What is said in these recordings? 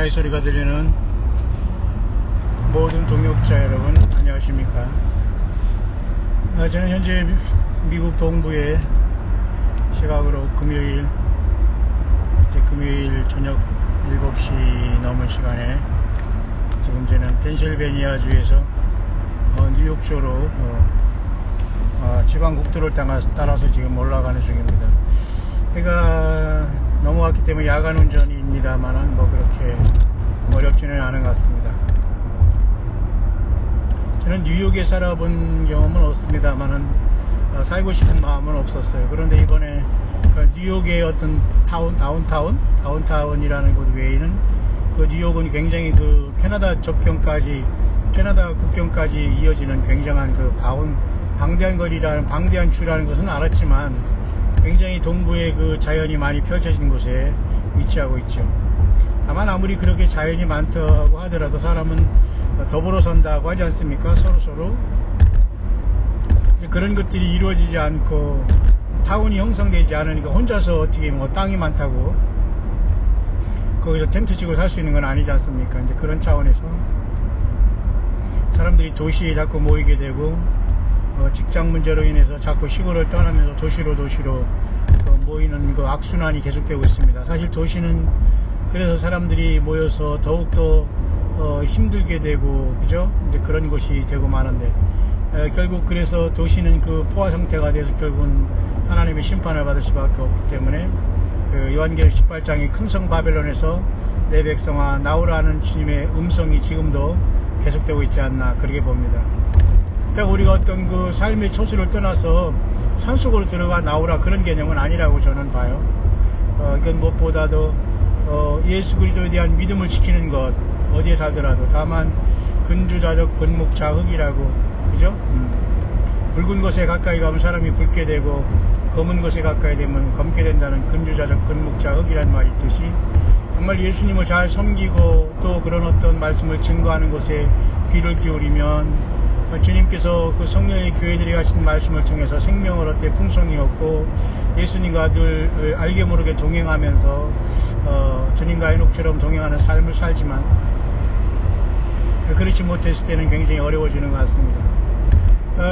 바다의 소리가 들리는 모든 동역자 여러분, 안녕하십니까. 저는 현재 미국 동부의 시각으로 금요일 저녁 7시 넘은 시간에 지금 저는 펜실베니아주에서 뉴욕주로 지방국도를 따라서 지금 올라가는 중입니다. 해가 넘어왔기 때문에 야간 운전입니다만은 뭐 그렇게 어렵지는 않은 것 같습니다. 저는 뉴욕에 살아본 경험은 없습니다만은 살고 싶은 마음은 없었어요. 그런데 이번에 뉴욕의 어떤 다운타운이라는 곳 외에는 그 뉴욕은 굉장히 그 캐나다 국경까지 이어지는 굉장한 그 방대한 주라는 것은 알았지만 굉장히 동부의 그 자연이 많이 펼쳐진 곳에 위치하고 있죠. 다만 아무리 그렇게 자연이 많다고 하더라도 사람은 더불어 산다고 하지 않습니까? 서로 그런 것들이 이루어지지 않고 타운이 형성되지 않으니까 혼자서 어떻게 뭐 땅이 많다고 거기서 텐트 치고 살 수 있는 건 아니지 않습니까? 이제 그런 차원에서 사람들이 도시에 자꾸 모이게 되고 직장 문제로 인해서 자꾸 시골을 떠나면서 도시로 모이는 그 악순환이 계속되고 있습니다. 사실 도시는 그래서 사람들이 모여서 더욱더 힘들게 되고, 그죠? 이제 그런 곳이 되고 마는데, 결국 그래서 도시는 그 포화 상태가 돼서 결국은 하나님의 심판을 받을 수밖에 없기 때문에, 요한계시록 18장의 큰 성 바벨론에서 내 백성아 나오라는 주님의 음성이 지금도 계속되고 있지 않나, 그렇게 봅니다. 그러니까 우리가 어떤 그 삶의 초수를 떠나서 산속으로 들어가 나오라 그런 개념은 아니라고 저는 봐요. 이건 무엇보다도 예수 그리스도에 대한 믿음을 지키는 것, 어디에 살더라도 다만 근주자적 근묵자흑이라고, 그죠? 붉은 것에 가까이 가면 사람이 붉게 되고 검은 것에 가까이 되면 검게 된다는 근주자적 근묵자흑이라는 말이 있듯이 정말 예수님을 잘 섬기고 또 그런 어떤 말씀을 증거하는 것에 귀를 기울이면 주님께서 그 성령의 교회들이 하신 말씀을 통해서 생명을 얻되 풍성히 얻고 예수님과 늘 알게 모르게 동행하면서 주님과 에녹처럼 동행하는 삶을 살지만 그렇지 못했을 때는 굉장히 어려워지는 것 같습니다.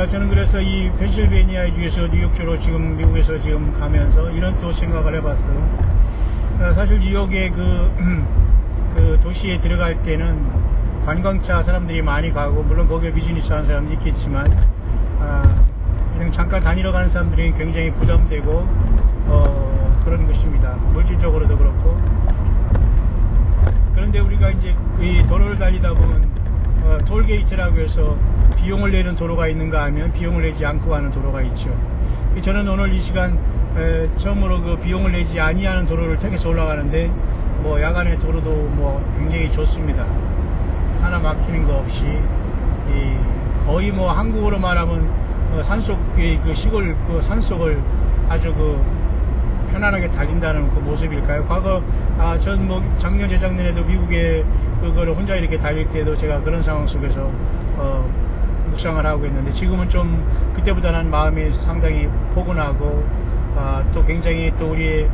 저는 그래서 이 펜실베니아 주에서 뉴욕주로 지금 미국에서 지금 가면서 이런 또 생각을 해봤어요. 사실 뉴욕의 그 도시에 들어갈 때는 관광차 사람들이 많이 가고 물론 거기에 비즈니스 하는 사람도 있겠지만 그냥 잠깐 다니러 가는 사람들이 굉장히 부담되고 그런 것입니다. 물질적으로도 그렇고. 그런데 우리가 이제 이 도로를 달리다 보면 톨게이트라고 해서 비용을 내는 도로가 있는가 하면 비용을 내지 않고 가는 도로가 있죠. 저는 오늘 이 시간 처음으로 그 비용을 내지 아니하는 도로를 택해서 올라가는데 뭐 야간의 도로도 뭐 굉장히 좋습니다. 하나 막히는 거 없이 거의 뭐 한국으로 말하면 산속 그 시골 그 산속을 아주 그 편안하게 달린다는 그 모습일까요? 과거 전 뭐 작년 재작년에도 미국에 그거를 혼자 이렇게 달릴 때도 제가 그런 상황 속에서 묵상을 하고 있는데 지금은 좀 그때보다는 마음이 상당히 포근하고 또 굉장히 또 우리의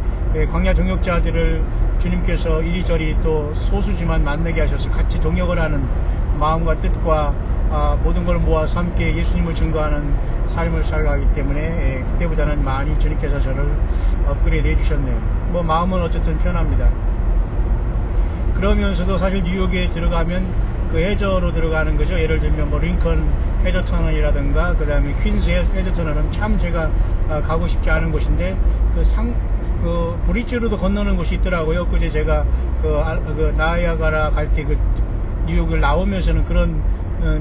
광야 동역자들을 주님께서 이리저리 또 소수지만 만나게 하셔서 같이 동역을 하는 마음과 뜻과 모든 걸 모아서 함께 예수님을 증거하는 삶을 살아가기 때문에 그때보다는 많이 주님께서 저를 업그레이드 해주셨네요. 뭐 마음은 어쨌든 편합니다. 그러면서도 사실 뉴욕에 들어가면 그 해저로 들어가는 거죠. 예를 들면 뭐 링컨 해저 터널이라든가 그 다음에 퀸즈 해저 터널은 참 제가 가고 싶지 않은 곳인데 그 브릿지로도 건너는 곳이 있더라고요. 그제 제가 그 나이아가라 갈 때 그 뉴욕을 나오면서는 그런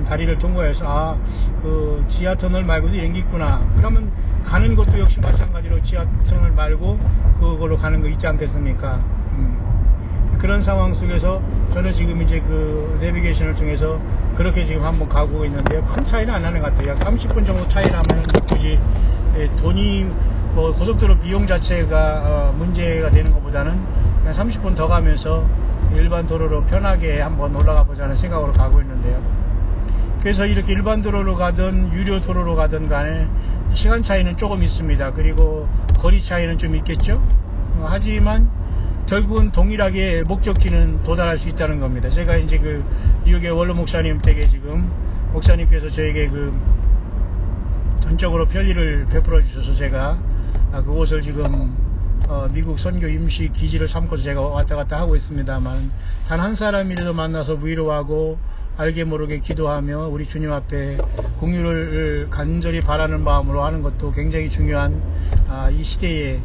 다리를 통과해서 그 지하 터널 말고도 이런 게 있구나. 그러면 가는 것도 역시 마찬가지로 지하 터널 말고 그걸로 가는 거 있지 않겠습니까? 그런 상황 속에서 저는 지금 이제 그 내비게이션을 통해서 그렇게 지금 한번 가고 있는데요. 큰 차이는 안 나는 것 같아요. 약 30분 정도 차이라면 굳이 돈이 뭐 고속도로 비용 자체가 문제가 되는 것보다는 그냥 30분 더 가면서 일반 도로로 편하게 한번 올라가 보자는 생각으로 가고 있는데요. 그래서 이렇게 일반 도로로 가든 유료 도로로 가든 간에 시간 차이는 조금 있습니다. 그리고 거리 차이는 좀 있겠죠. 하지만 결국은 동일하게 목적지는 도달할 수 있다는 겁니다. 제가 이제 그 뉴욕의 원로 목사님 댁에 지금 목사님께서 저에게 그 전적으로 편리를 베풀어 주셔서 제가 그곳을 지금 미국 선교 임시 기지를 삼고서 제가 왔다 갔다 하고 있습니다만, 단 한 사람이라도 만나서 위로하고 알게 모르게 기도하며 우리 주님 앞에 공유를 간절히 바라는 마음으로 하는 것도 굉장히 중요한 이 시대에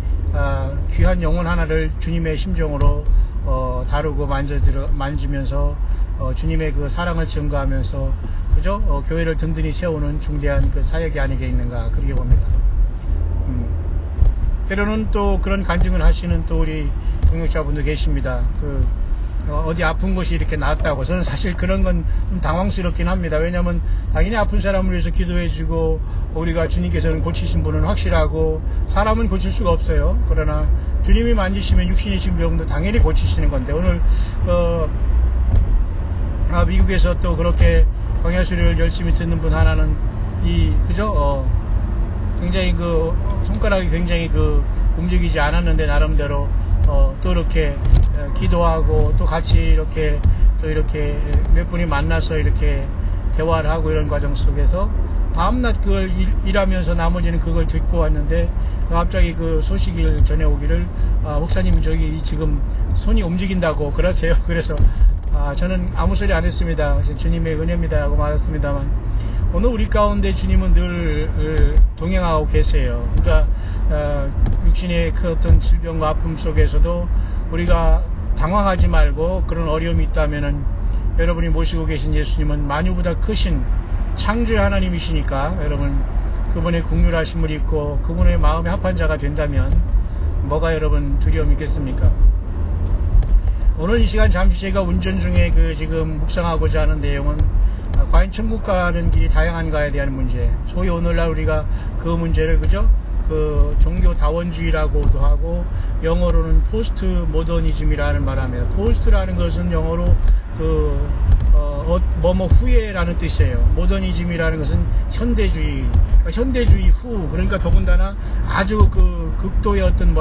귀한 영혼 하나를 주님의 심정으로 다루고 만지면서 주님의 그 사랑을 증거하면서 그죠? 교회를 든든히 세우는 중대한 그 사역이 아니겠는가 그렇게 봅니다. 때로는 또 그런 간증을 하시는 또 우리 동역자분도 계십니다. 어디 아픈 곳이 이렇게 나았다고. 저는 사실 그런 건 좀 당황스럽긴 합니다. 왜냐하면 당연히 아픈 사람을 위해서 기도해주고 우리가 주님께서는 고치신 분은 확실하고 사람은 고칠 수가 없어요. 그러나 주님이 만지시면 육신이신 병도 당연히 고치시는 건데, 오늘 미국에서 또 그렇게 광야수리를 열심히 듣는 분 하나는 그죠? 굉장히 손가락이 굉장히 움직이지 않았는데 나름대로 또 이렇게 기도하고 또 같이 이렇게 몇 분이 만나서 이렇게 대화를 하고 이런 과정 속에서 밤낮 그걸 일하면서 나머지는 그걸 듣고 왔는데 갑자기 그 소식을 전해오기를 목사님 저기 지금 손이 움직인다고 그러세요. 그래서 저는 아무 소리 안 했습니다. 주님의 은혜입니다 하고 말했습니다만, 오늘 우리 가운데 주님은 늘 동행하고 계세요. 그러니까 육신의 그 어떤 질병과 아픔 속에서도 우리가 당황하지 말고, 그런 어려움이 있다면은 여러분이 모시고 계신 예수님은 만유보다 크신 창조의 하나님이시니까 여러분 그분의 긍휼하심을 입고 그분의 마음에 합한 자가 된다면 뭐가 여러분 두려움이 있겠습니까? 오늘 이 시간 잠시 제가 운전 중에 지금 묵상하고자 하는 내용은 과연 천국 가는 길이 다양한가에 대한 문제, 소위 오늘날 우리가 그 문제를 그죠? 종교 다원주의라고도 하고 영어로는 포스트 모더니즘이라는 말을 합니다. 포스트라는 것은 영어로 뭐뭐 후에라는 뜻이에요. 모더니즘이라는 것은 현대주의, 현대주의 후, 그러니까 더군다나 아주 극도의 어떤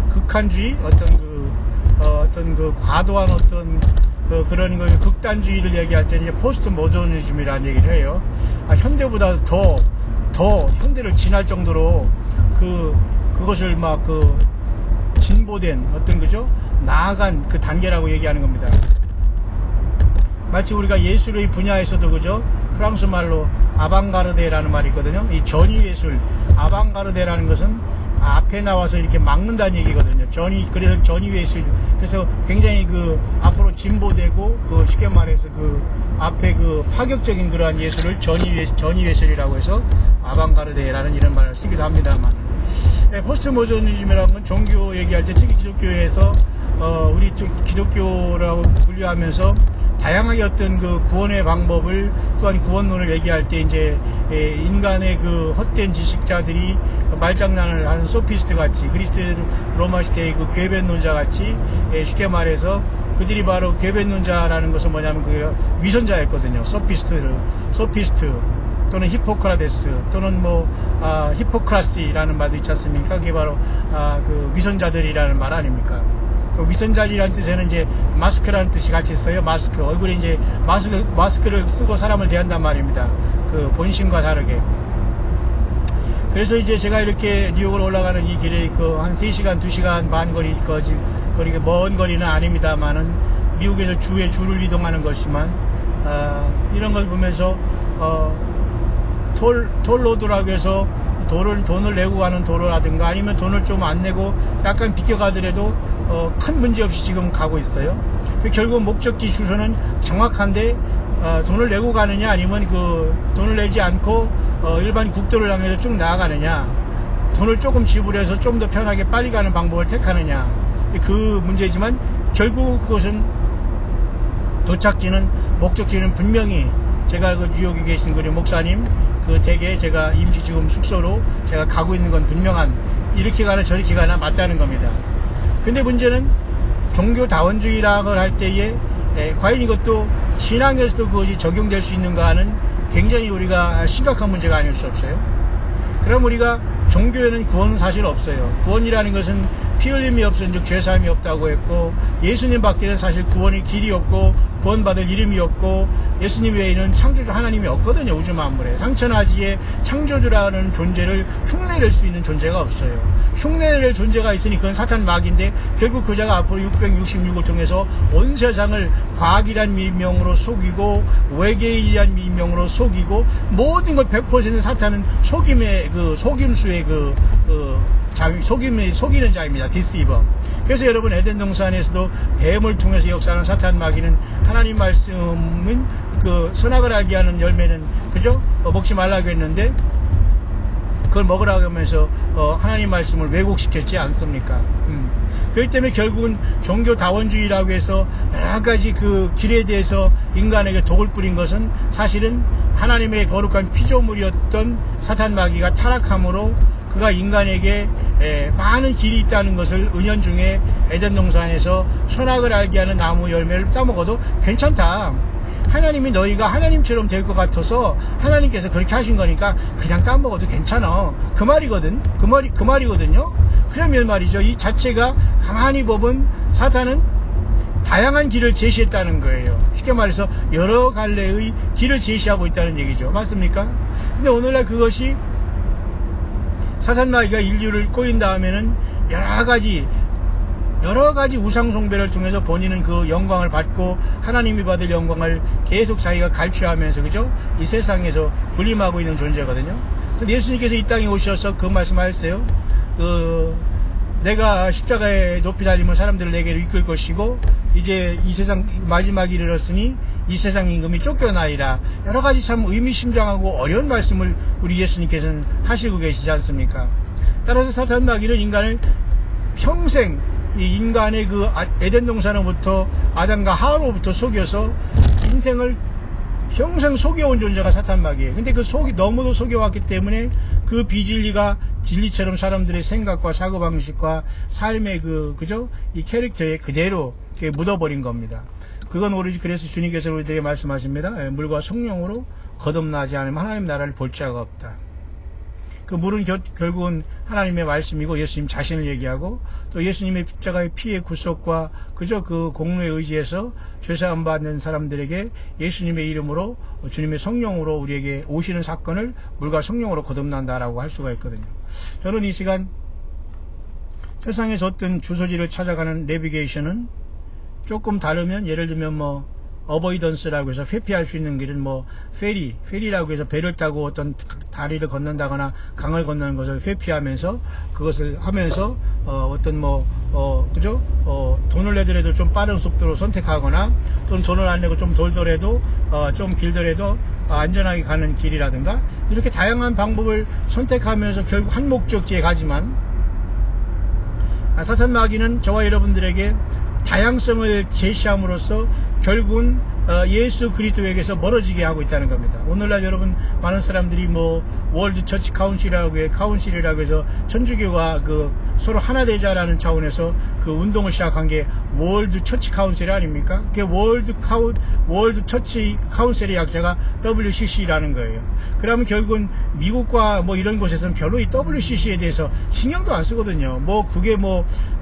극한주의, 어떤 과도한 그런 극단주의를 얘기할 때 이제 포스트 모더니즘이라는 얘기를 해요. 현대보다 더 현대를 지날 정도로 그것을 진보된 그죠? 나아간 그 단계라고 얘기하는 겁니다. 마치 우리가 예술의 분야에서도 그죠? 프랑스 말로 아방가르데라는 말이 있거든요. 이 전위예술, 아방가르데라는 것은 앞에 나와서 이렇게 막는다는 얘기거든요. 그래서 전위예술. 그래서 굉장히 앞으로 진보되고 쉽게 말해서 앞에 파격적인 그러한 예술을 전위예술이라고 해서 아방가르데라는 이런 말을 쓰기도 합니다만, 포스트 모더니즘이라는 건 종교 얘기할 때 특히 기독교에서 우리 기독교라고 분류하면서 다양하게 어떤 구원의 방법을, 또한 구원론을 얘기할 때 이제 인간의 헛된 지식자들이 말장난을 하는 소피스트 같이, 그리스 로마 시대의 괴변론자 같이, 쉽게 말해서 그들이 바로 괴변론자라는 것은 뭐냐면 위선자였거든요. 소피스트 또는 히포크라테스 또는 히포크라시라는 말도 있지 않습니까? 그게 바로 위선자들이라는 말 아닙니까? 위선자들이라는 뜻에는 이제 마스크라는 뜻이 같이 있어요. 마스크, 얼굴에 이제 마스크를 쓰고 사람을 대한단 말입니다. 본심과 다르게. 그래서 이제 제가 이렇게 뉴욕으로 올라가는 이 길에 한 3시간, 2시간 반 거리가 먼 거리는 아닙니다만은 미국에서 주에 줄을 이동하는 것이지만 이런 걸 보면서 톨로드라고 해서 돈을 내고 가는 도로라든가 아니면 돈을 좀 안 내고 약간 비껴가더라도 큰 문제 없이 지금 가고 있어요. 결국 목적지 주소는 정확한데 돈을 내고 가느냐 아니면 돈을 내지 않고 일반 국도를 향해서 쭉 나아가느냐, 돈을 조금 지불해서 좀 더 편하게 빨리 가는 방법을 택하느냐, 그 문제지만 결국 그것은 목적지는 분명히 제가 뉴욕에 계신 우리 목사님 댁에 제가 임시 지금 숙소로 제가 가고 있는 건 분명한, 이렇게 가나 저렇게 가나 맞다는 겁니다. 근데 문제는 종교 다원주의라고 할 때에 과연 이것도 신앙에서도 그것이 적용될 수 있는가 하는 굉장히 우리가 심각한 문제가 아닐 수 없어요. 그럼 우리가 종교에는 구원은 사실 없어요. 구원이라는 것은 피 흘림이 없은즉 죄사함이 없다고 했고, 예수님 밖에는 사실 구원의 길이 없고 구원받을 이름이 없고, 예수님 외에는 창조주 하나님이 없거든요. 우주 만물에 상천하지에 창조주라는 존재를 흉내낼 수 있는 존재가 없어요. 흉내낼 존재가 있으니 그건 사탄 마귀인데, 결국 그자가 앞으로 666을 통해서 온 세상을 과학이란 미명으로 속이고 외계인이란 미명으로 속이고, 모든 걸 100% 사탄은 속임의 속임수의 속이는 자입니다. 디시버. 그래서 여러분, 에덴 동산에서도 뱀을 통해서 역사하는 사탄 마귀는 하나님 말씀은 선악을 알게 하는 열매는 그죠? 먹지 말라고 했는데 그걸 먹으라고 하면서 하나님 말씀을 왜곡시켰지 않습니까? 그렇기 때문에 결국은 종교다원주의라고 해서 여러가지 그 길에 대해서 인간에게 독을 뿌린 것은 사실은 하나님의 거룩한 피조물이었던 사탄 마귀가 타락함으로 그가 인간에게 많은 길이 있다는 것을 은연중에 에덴 동산에서 선악을 알게 하는 나무 열매를 따먹어도 괜찮다. 하나님이 너희가 하나님처럼 될 것 같아서 하나님께서 그렇게 하신 거니까 그냥 따먹어도 괜찮아. 그 말이거든요. 그러면 말이죠, 이 자체가 가만히 보면 사탄은 다양한 길을 제시했다는 거예요. 쉽게 말해서 여러 갈래의 길을 제시하고 있다는 얘기죠. 맞습니까? 근데 오늘날 그것이 사탄 마귀가 인류를 꼬인 다음에는 여러 가지 우상 숭배를 통해서 본인은 그 영광을 받고 하나님이 받을 영광을 계속 자기가 갈취하면서 그죠? 이 세상에서 군림하고 있는 존재거든요. 근데 예수님께서 이 땅에 오셔서 그 말씀하셨어요. 내가 십자가에 높이 달리면 사람들을 내게로 이끌 것이고, 이제 이 세상 마지막이 이르렀으니 이 세상 임금이 쫓겨나리라. 여러 가지 참 의미심장하고 어려운 말씀을 우리 예수님께서는 하시고 계시지 않습니까? 따라서 사탄 마귀는 인간을 평생 이 인간의 그 에덴 동산으로부터 아담과 하와로부터 속여서 인생을 평생 속여온 존재가 사탄 마귀예요. 근데 그 너무도 속여왔기 때문에 그 비진리가 진리처럼 사람들의 생각과 사고방식과 삶의 이 캐릭터에 그대로 묻어버린 겁니다. 그건 오로지 그래서 주님께서 우리들에게 말씀하십니다. 물과 성령으로 거듭나지 않으면 하나님 나라를 볼 자가 없다. 그 물은 결국은 하나님의 말씀이고 예수님 자신을 얘기하고, 또 예수님의 십자가의 피의 구속과 그 공로에 의지해서 죄사함 받는 사람들에게 예수님의 이름으로 주님의 성령으로 우리에게 오시는 사건을 물과 성령으로 거듭난다라고 할 수가 있거든요. 저는 이 시간 세상에서 어떤 주소지를 찾아가는 내비게이션은 조금 다르면, 예를 들면 어버이던스라고 해서 회피할 수 있는 길은 페리라고 해서 배를 타고 어떤 다리를 건넌다거나 강을 건너는 것을 회피하면서 그것을 하면서 돈을 내더라도 좀 빠른 속도로 선택하거나, 또는 돈을 안 내고 좀 돌더라도 좀 길더라도 안전하게 가는 길이라든가, 이렇게 다양한 방법을 선택하면서 결국 한 목적지에 가지만, 사탄 마귀는 저와 여러분들에게 다양성을 제시함으로써 결국은 예수 그리스도에게서 멀어지게 하고 있다는 겁니다. 오늘날 여러분, 많은 사람들이 월드 처치 카운실이라고 해서 천주교가 서로 하나 되자라는 차원에서 그 운동을 시작한 게 월드 처치 카운실 아닙니까? 그게 월드 처치 카운실의 약자가 WCC라는 거예요. 그러면 결국은 미국과 이런 곳에서는 별로 이 WCC에 대해서 신경도 안 쓰거든요. 그게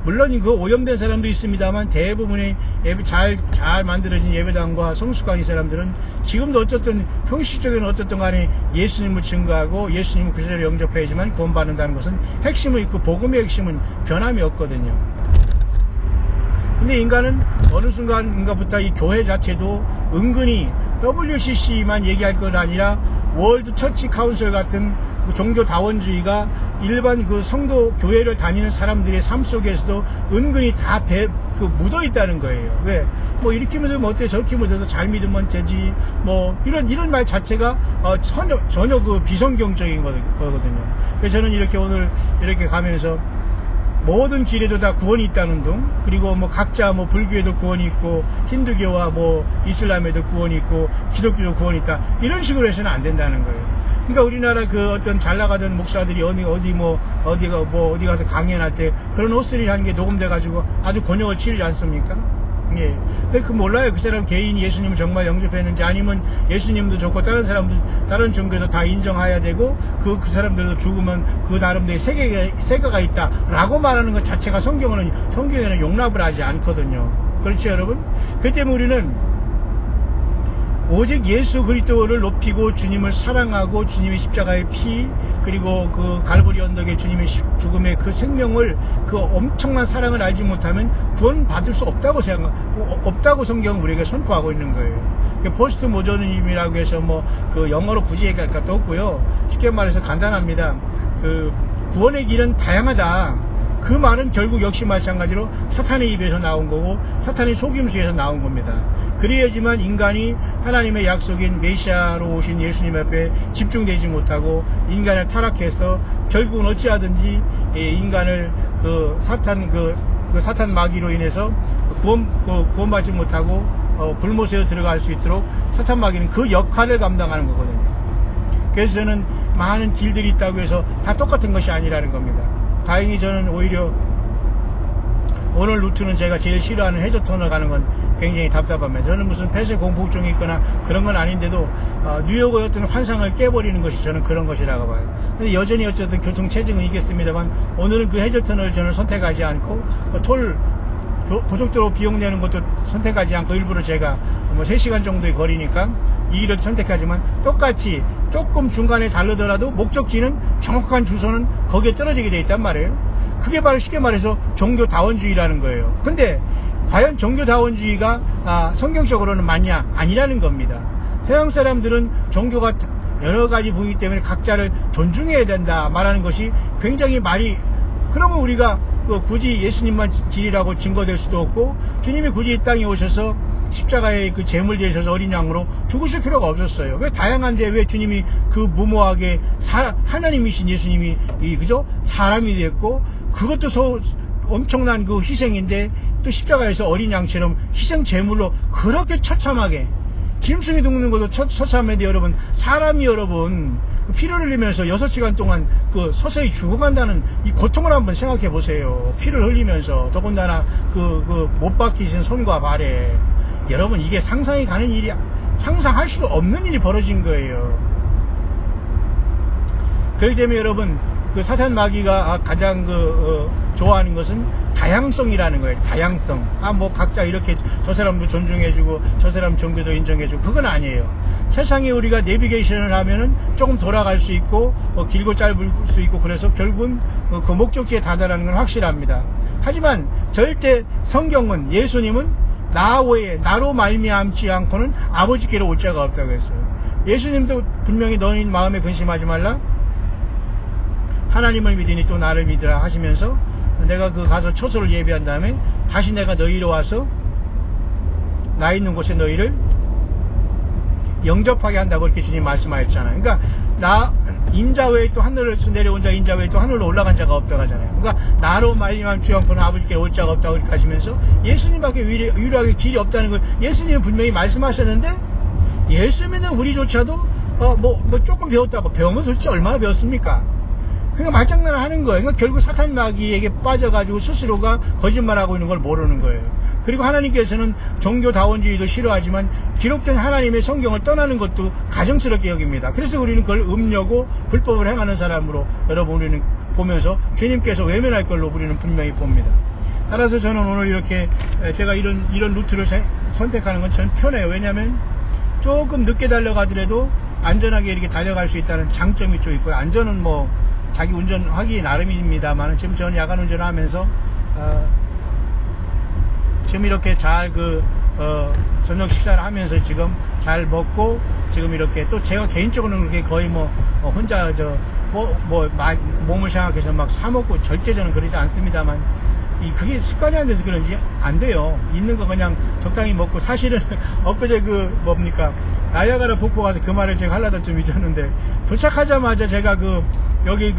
물론 오염된 사람도 있습니다만, 대부분의 잘 만들어진 예배당과 성수관이 사람들은 지금도 어쨌든 형식적인 어떻든 간에 예수님을 증거하고 예수님을 구세주로 영접해야지만 구원받는다는 것은 핵심은 있고, 복음의 핵심은 변함이 없거든요. 근데 인간은 어느 순간인가부터 이 교회 자체도 은근히 WCC만 얘기할 것 아니라 월드 처치 카운슬 같은 종교다원주의가 일반 성도 교회를 다니는 사람들의 삶 속에서도 은근히 다 묻어 있다는 거예요. 왜? 이렇게 믿으면 어때? 저렇게 믿어도 잘 믿으면 되지. 이런 말 자체가 전혀 비성경적인 거거든요. 그래서 저는 이렇게 오늘 이렇게 가면서 모든 길에도 다 구원이 있다는 둥, 그리고 각자 불교에도 구원이 있고, 힌두교와 이슬람에도 구원이 있고, 기독교도 구원이 있다, 이런 식으로 해서는 안 된다는 거예요. 그러니까 우리나라 어떤 잘 나가던 목사들이 어디 가서 강연할 때 그런 헛소리를 하는 게 녹음돼 가지고 아주 곤욕을 치르지 않습니까? 예. 근데 그 몰라요. 그 사람 개인이 예수님을 정말 영접했는지, 아니면 예수님도 좋고 다른 사람도, 다른 종교도 다 인정해야 되고 그 사람들도 죽으면 그 나름대로 세계가 있다 라고 말하는 것 자체가 성경에는 용납을 하지 않거든요. 그렇죠 여러분? 그 때문에 우리는 오직 예수 그리스도를 높이고 주님을 사랑하고 주님의 십자가의 피, 그리고 그 갈보리 언덕의 주님의 죽음의 그 생명을, 그 엄청난 사랑을 알지 못하면 구원 받을 수 없다고 없다고 성경은 우리에게 선포하고 있는 거예요. 포스트 모더니즘이라고 해서 뭐 그 영어로 굳이 얘기할 것도 없고요. 쉽게 말해서 간단합니다. 그 구원의 길은 다양하다. 그 말은 결국 역시 마찬가지로 사탄의 입에서 나온 거고 사탄의 속임수에서 나온 겁니다. 그래야지만 인간이 하나님의 약속인 메시아로 오신 예수님 앞에 집중되지 못하고 인간을 타락해서 결국은 어찌하든지 인간을 그 사탄 마귀로 인해서 구원받지 못하고 불못에 들어갈 수 있도록 사탄 마귀는 그 역할을 감당하는 거거든요. 그래서 저는 많은 길들이 있다고 해서 다 똑같은 것이 아니라는 겁니다. 다행히 저는 오히려 오늘 루트는 제가 제일 싫어하는 해저 터널 가는 건 굉장히 답답합니다. 저는 무슨 폐쇄 공포증이 있거나 그런 건 아닌데도 뉴욕의 어떤 환상을 깨버리는 것이 저는 그런 것이라고 봐요. 근데 여전히 어쨌든 교통체증은 있겠습니다만 오늘은 그 해저 터널을 저는 선택하지 않고 고속도로 비용 내는 것도 선택하지 않고 일부러 제가 뭐 3시간 정도의 거리니까 이 길을 선택하지만 똑같이 조금 중간에 다르더라도 목적지는 정확한 주소는 거기에 떨어지게 돼 있단 말이에요. 그게 바로 쉽게 말해서 종교다원주의라는 거예요. 근데 과연 종교다원주의가 성경적으로는 맞냐? 아니라는 겁니다. 서양 사람들은 종교가 여러 가지 부분이기 때문에 각자를 존중해야 된다 말하는 것이 굉장히 그러면 우리가 굳이 예수님만 길이라고 증거될 수도 없고 주님이 굳이 이 땅에 오셔서 십자가에 그 제물 되셔서 어린 양으로 죽으실 필요가 없었어요. 왜 다양한데 왜 주님이 그 무모하게 하나님이신 예수님이 그죠? 사람이 됐고 그것도 엄청난 그 희생인데 또 십자가에서 어린 양처럼 희생 제물로 그렇게 처참하게 짐승이 죽는 것도 처참한데 여러분 사람이 피를 흘리면서 6시간 동안 서서히 죽어간다는 이 고통을 한번 생각해 보세요. 피를 흘리면서 더군다나 못 박히신 손과 발에 여러분 이게 상상이 가는 일이 상상할 수도 없는 일이 벌어진 거예요. 그렇기 때문에 여러분 사탄 마귀가 가장 좋아하는 것은 다양성이라는 거예요. 다양성. 뭐 각자 이렇게 저 사람도 존중해주고 저 사람 종교도 인정해주고 그건 아니에요. 세상에 우리가 내비게이션을 하면은 조금 돌아갈 수 있고 길고 짧을 수 있고 그래서 결국은 그 목적지에 다다라는 건 확실합니다. 하지만 절대 성경은 예수님은 나로 말미암지 않고는 아버지께로 올 자가 없다고 했어요. 예수님도 분명히 너희 마음에 근심하지 말라. 하나님을 믿으니 또 나를 믿으라 하시면서 내가 가서 처소를 예비한 다음에 다시 내가 너희로 와서 나 있는 곳에 너희를 영접하게 한다고 이렇게 주님 말씀하셨잖아요. 그러니까 인자 외에 또 하늘에서 내려온 자 인자 외에 또 하늘로 올라간 자가 없다고 하잖아요. 그러니까 나로 말미암지 않고는 아버지께 올 자가 없다고 이렇게 하시면서 예수님밖에 유일하게 길이 없다는 걸 예수님은 분명히 말씀하셨는데 예수님은 우리조차도 조금 배웠다고 배우면 도대체 얼마나 배웠습니까? 그러니까 말장난을 하는 거예요. 그러니까 결국 사탄 마귀에게 빠져가지고 스스로가 거짓말하고 있는 걸 모르는 거예요. 그리고 하나님께서는 종교다원주의도 싫어하지만 기록된 하나님의 성경을 떠나는 것도 가정스럽게 여깁니다. 그래서 우리는 그걸 음녀고 불법을 행하는 사람으로 여러분 우리는 보면서 주님께서 외면할 걸로 우리는 분명히 봅니다. 따라서 저는 오늘 이렇게 제가 이런 루트를 선택하는 건 저는 편해요. 왜냐하면 조금 늦게 달려가더라도 안전하게 이렇게 달려갈 수 있다는 장점이 좀 있고요. 안전은 자기 운전하기 나름입니다만 지금 저는 야간 운전을 하면서 지금 이렇게 잘 저녁 식사를 하면서 지금 잘 먹고 지금 이렇게 또 제가 개인적으로는 그렇게 거의 혼자 몸을 생각해서 막 사먹고 절대 저는 그러지 않습니다만 그게 습관이 안 돼서 그런지 안 돼요. 있는 거 그냥 적당히 먹고 사실은 엊그제 나이아가라 폭포 가서 그 말을 제가 하려다 좀 잊었는데 도착하자마자 제가 여기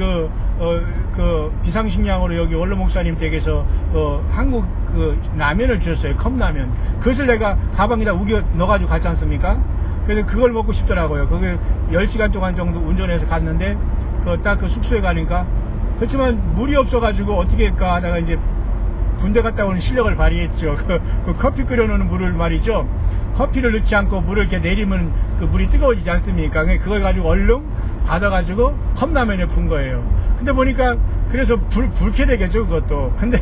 비상식량으로 여기 원로 목사님 댁에서 한국 라면을 주셨어요. 컵라면. 그것을 내가 가방에다 우겨 넣어가지고 갔지 않습니까? 그래서 그걸 먹고 싶더라고요. 그게 10시간 동안 정도 운전해서 갔는데 딱 숙소에 가니까 그렇지만 물이 없어가지고 어떻게 할까 하다가 이제 군대 갔다 오는 실력을 발휘했죠. 그 커피 끓여놓는 물을 말이죠. 커피를 넣지 않고 물을 이렇게 내리면 그 물이 뜨거워지지 않습니까? 그걸 가지고 얼른 받아가지고 컵라면에 푼 거예요. 근데 보니까 그래서 불게 되겠죠, 그것도. 근데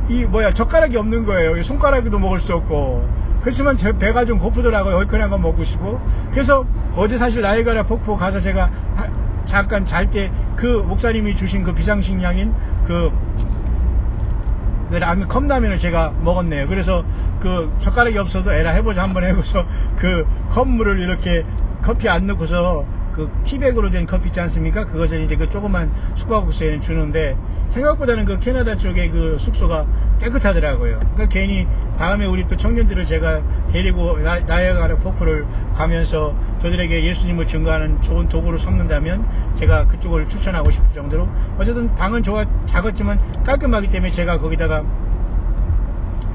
이 젓가락이 없는 거예요. 손가락으로 먹을 수 없고. 그렇지만 제 배가 좀 고프더라고요. 얼큰한 거 먹고 싶고. 그래서 어제 사실 나이아가라 폭포 가서 제가 잠깐 잘 때 그 목사님이 주신 그 비상식량인 그 컵라면을 제가 먹었네요. 그래서 그 젓가락이 없어도 에라 해보자 한번 해보서 그 컵물을 이렇게 커피 안 넣고서 그 티백으로 된 커피 있지 않습니까? 그것을 이제 그 조그만 숙박업소에는 주는데 생각보다는 그 캐나다 쪽에 그 숙소가 깨끗하더라고요. 그러니까 괜히 다음에 우리 또 청년들을 제가 데리고 나이아가라 폭포를 가면서 저들에게 예수님을 증거하는 좋은 도구를 삼는다면 제가 그쪽을 추천하고 싶을 정도로 어쨌든 방은 작았지만 깔끔하기 때문에 제가 거기다가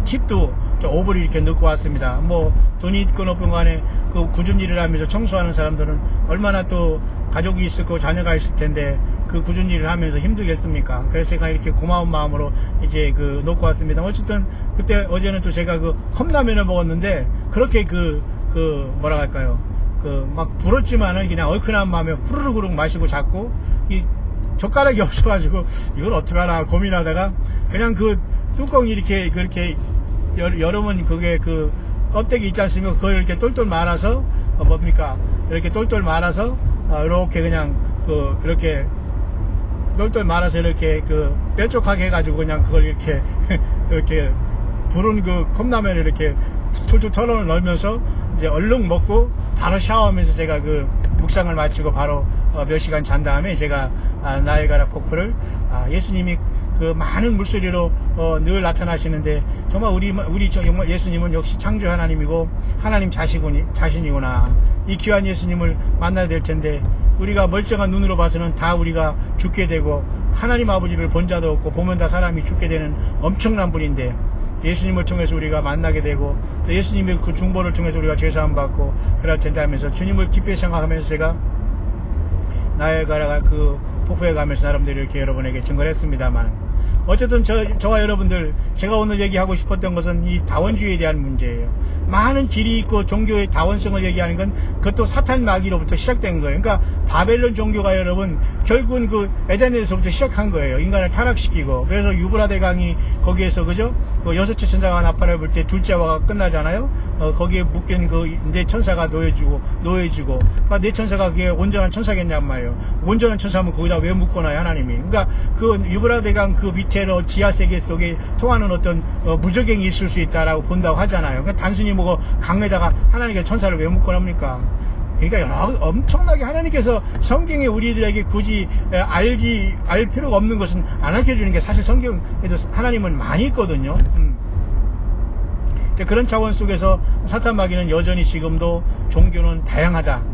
팁도 오브를 이렇게 넣고 왔습니다. 뭐 돈이 있건 없건 간에 그 굳은 일을 하면서 청소하는 사람들은 얼마나 또 가족이 있을 거고 자녀가 있을 텐데 그 굳은 일을 하면서 힘들겠습니까? 그래서 제가 이렇게 고마운 마음으로 이제 그 놓고 왔습니다. 어쨌든 그때 어제는 또 제가 그 컵라면을 먹었는데 그렇게 뭐라 할까요? 막 불었지만은 그냥 얼큰한 마음에 후루룩 마시고 잤고 이 젓가락이 없어가지고 이걸 어떡하나 고민하다가 그냥 그 뚜껑이 이렇게 그렇게 여름은 그게 그 껍데기 있지 않습니까? 그걸 이렇게 똘똘 말아서 이렇게 똘똘 말아서 이렇게 그냥 이렇게 똘똘 말아서 이렇게 뾰족하게 해가지고 그냥 그걸 이렇게 이렇게 부른 그 컵라면을 이렇게 툴툴 털어 넣으면서 이제 얼른 먹고 바로 샤워하면서 제가 그 묵상을 마치고 바로 몇 시간 잔 다음에 제가 나이아가라 폭포를 예수님이 그 많은 물소리로 늘 나타나시는데 정말 우리 정말 예수님은 역시 창조 하나님이고 하나님 자신이구나. 이 귀한 예수님을 만나야 될 텐데 우리가 멀쩡한 눈으로 봐서는 다 우리가 죽게 되고 하나님 아버지를 본 자도 없고 보면 다 사람이 죽게 되는 엄청난 분인데 예수님을 통해서 우리가 만나게 되고 또 예수님의 그 중보를 통해서 우리가 죄사함 받고 그럴 텐데 하면서 주님을 깊이 생각하면서 제가 나이아가라 그 폭포에 가면서 나름대로 이렇게 여러분에게 증거를 했습니다만 어쨌든 저와 여러분들 제가 오늘 얘기하고 싶었던 것은 이 다원주의에 대한 문제예요. 많은 길이 있고 종교의 다원성을 얘기하는 건 그것도 사탄 마귀로부터 시작된 거예요. 그러니까 바벨론 종교가 여러분 결국은 그 에덴에서부터 시작한 거예요. 인간을 타락시키고 그래서 유브라 대강이 거기에서 그죠? 그 여섯째 천사가 나팔을 불 때 둘째화가 끝나잖아요. 거기에 묶인 그 네 천사가 놓여지고 그러니까 네 천사가 그게 온전한 천사겠냔 말이에요. 온전한 천사면 거기다 왜 묶어놔요 하나님이. 그러니까 그 유브라 대강 그 밑에로 지하세계 속에 통하는 어떤 무적행이 있을 수 있다라고 본다고 하잖아요. 그러니까 단순히 뭐 강에다가 하나님께 천사를 왜 묶어놓습니까? 그러니까 엄청나게 하나님께서 성경에 우리들에게 굳이 알 필요가 없는 것은 안 알려주는 게 사실 성경에도 하나님은 많이 있거든요. 그런 차원 속에서 사탄 마귀는 여전히 지금도 종교는 다양하다.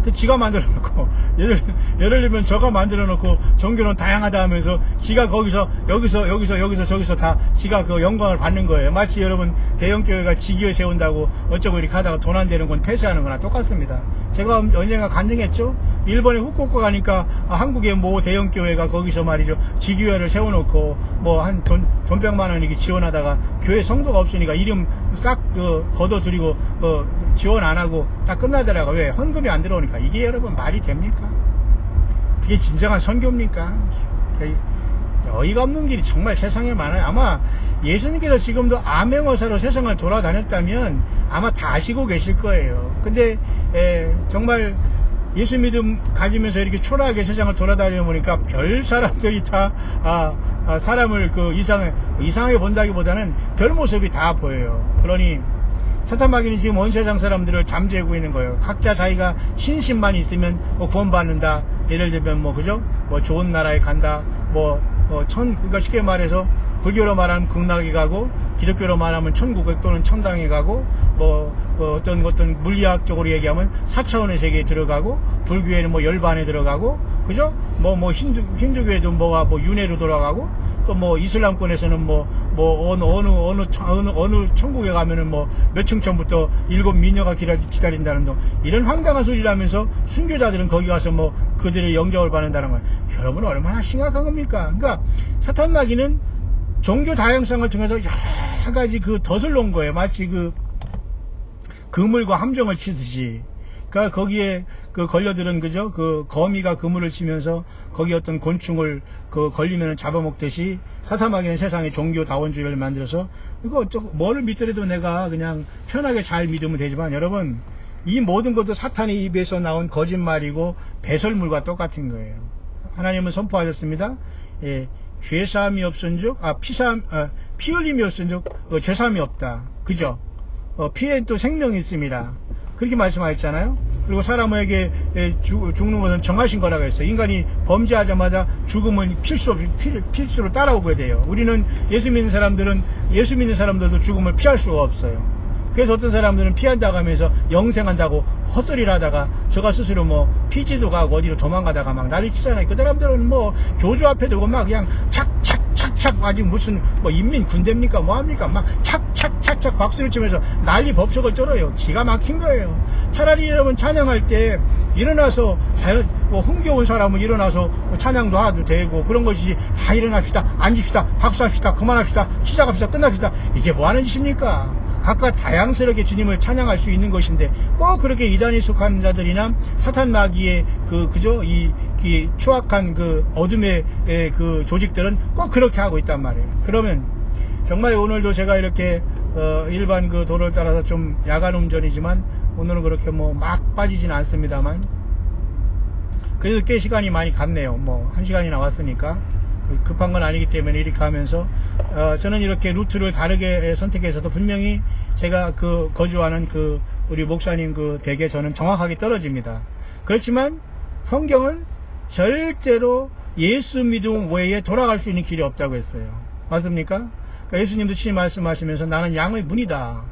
그 지가 만들어 놓고 예를 들면 저가 만들어 놓고 종교는 다양하다 하면서 지가 거기서 여기서 저기서 다 지가 그 영광을 받는 거예요. 마치 여러분 대형교회가 지기를 세운다고 어쩌고 이렇게 하다가 돈 안 되는 건 폐쇄하는 거나 똑같습니다. 제가 언젠가 간증했죠. 일본에 후쿠오카 가니까 한국의 모 대형교회가 거기서 말이죠 지교회를 세워놓고 뭐 한 돈 100만 원 이렇게 지원하다가 교회 성도가 없으니까 이름 싹 걷어들이고 지원 안 하고 다 끝나더라고요. 왜? 헌금이 안 들어오니까. 이게 여러분 말이 됩니까? 그게 진정한 선교입니까? 어이가 없는 길이 정말 세상에 많아요. 아마 예수님께서 지금도 암행어사로 세상을 돌아다녔다면 아마 다 아시고 계실 거예요. 근데 정말 예수 믿음 가지면서 이렇게 초라하게 세상을 돌아다녀 보니까 별 사람들이 다 사람을 이상하게 본다기보다는 별 모습이 다 보여요. 그러니 사탄 마귀는 지금 온 세상 사람들을 잠재우고 있는 거예요. 각자 자기가 신심만 있으면 구원받는다. 예를 들면 그죠? 좋은 나라에 간다. 그러니까 쉽게 말해서 불교로 말하면 극락에 가고 기독교로 말하면 천국 또는 천당에 가고 어떤 물리학적으로 얘기하면 4차원의 세계에 들어가고 불교에는 열반에 들어가고 그죠? 힌두교에도 윤회로 돌아가고 또 이슬람권에서는 어느 천국에 가면은 몇 층 전부터 7 미녀가 기다린다는 등 이런 황당한 소리를 하면서 순교자들은 거기 가서 그들의 영접을 받는다는 거예요. 여러분 얼마나 심각한 겁니까? 그러니까 사탄 마귀는 종교 다양성을 통해서 여러 가지 그 덫을 놓은 거예요. 마치 그 그물과 함정을 치듯이. 그러니까 거기에 그 걸려들은 그죠? 그 거미가 그물을 치면서 거기 어떤 곤충을 그 걸리면 잡아먹듯이 사탄마귀는 세상에 종교 다원주의를 만들어서 이거 뭐를 믿더라도 내가 그냥 편하게 잘 믿으면 되지만 여러분 이 모든 것도 사탄의 입에서 나온 거짓말이고 배설물과 똑같은 거예요. 하나님은 선포하셨습니다. 예, 죄사함이 없은즉 피 흘림이 없은즉 죄사함이 없다. 그죠? 피에 또 생명이 있습니다. 그렇게 말씀하셨잖아요. 그리고 사람에게 죽는 것은 정하신 거라고 했어요. 인간이 범죄하자마자 죽음은 필수로 따라오게 돼요. 우리는 예수 믿는 사람들도 죽음을 피할 수가 없어요. 그래서 어떤 사람들은 피한다고 하면서 영생한다고 헛소리를 하다가 저가 스스로 뭐 피지도 가고 어디로 도망가다가 막 난리 치잖아요. 그 사람들은 뭐 교주 앞에 두고 막 그냥 착착착착 아직 무슨 뭐 인민 군대입니까 뭐합니까 막 착착착착 박수를 치면서 난리 법석을 떨어요. 기가 막힌 거예요. 차라리 여러분 찬양할 때 일어나서 뭐 흥겨운 사람은 일어나서 찬양도 하도 되고 그런 것이 다 일어납시다 앉읍시다 박수합시다 그만합시다 시작합시다 끝납시다 이게 뭐하는 짓입니까? 각각 다양스럽게 주님을 찬양할 수 있는 것인데 꼭 그렇게 이단에 속한 자들이나 사탄 마귀의 그죠 이 추악한 그 어둠의 그 조직들은 꼭 그렇게 하고 있단 말이에요. 그러면 정말 오늘도 제가 이렇게 일반 그 도로를 따라서 좀 야간 운전이지만 오늘은 그렇게 뭐 막 빠지진 않습니다만 그래도 꽤 시간이 많이 갔네요. 뭐 1시간이나 왔으니까 급한 건 아니기 때문에 이렇게 하면서 저는 이렇게 루트를 다르게 선택해서도 분명히 제가 그 거주하는 그 우리 목사님 그 댁에 저는 정확하게 떨어집니다. 그렇지만 성경은 절대로 예수 믿음 외에 돌아갈 수 있는 길이 없다고 했어요. 맞습니까? 그러니까 예수님도 친히 말씀하시면서 나는 양의 문이다.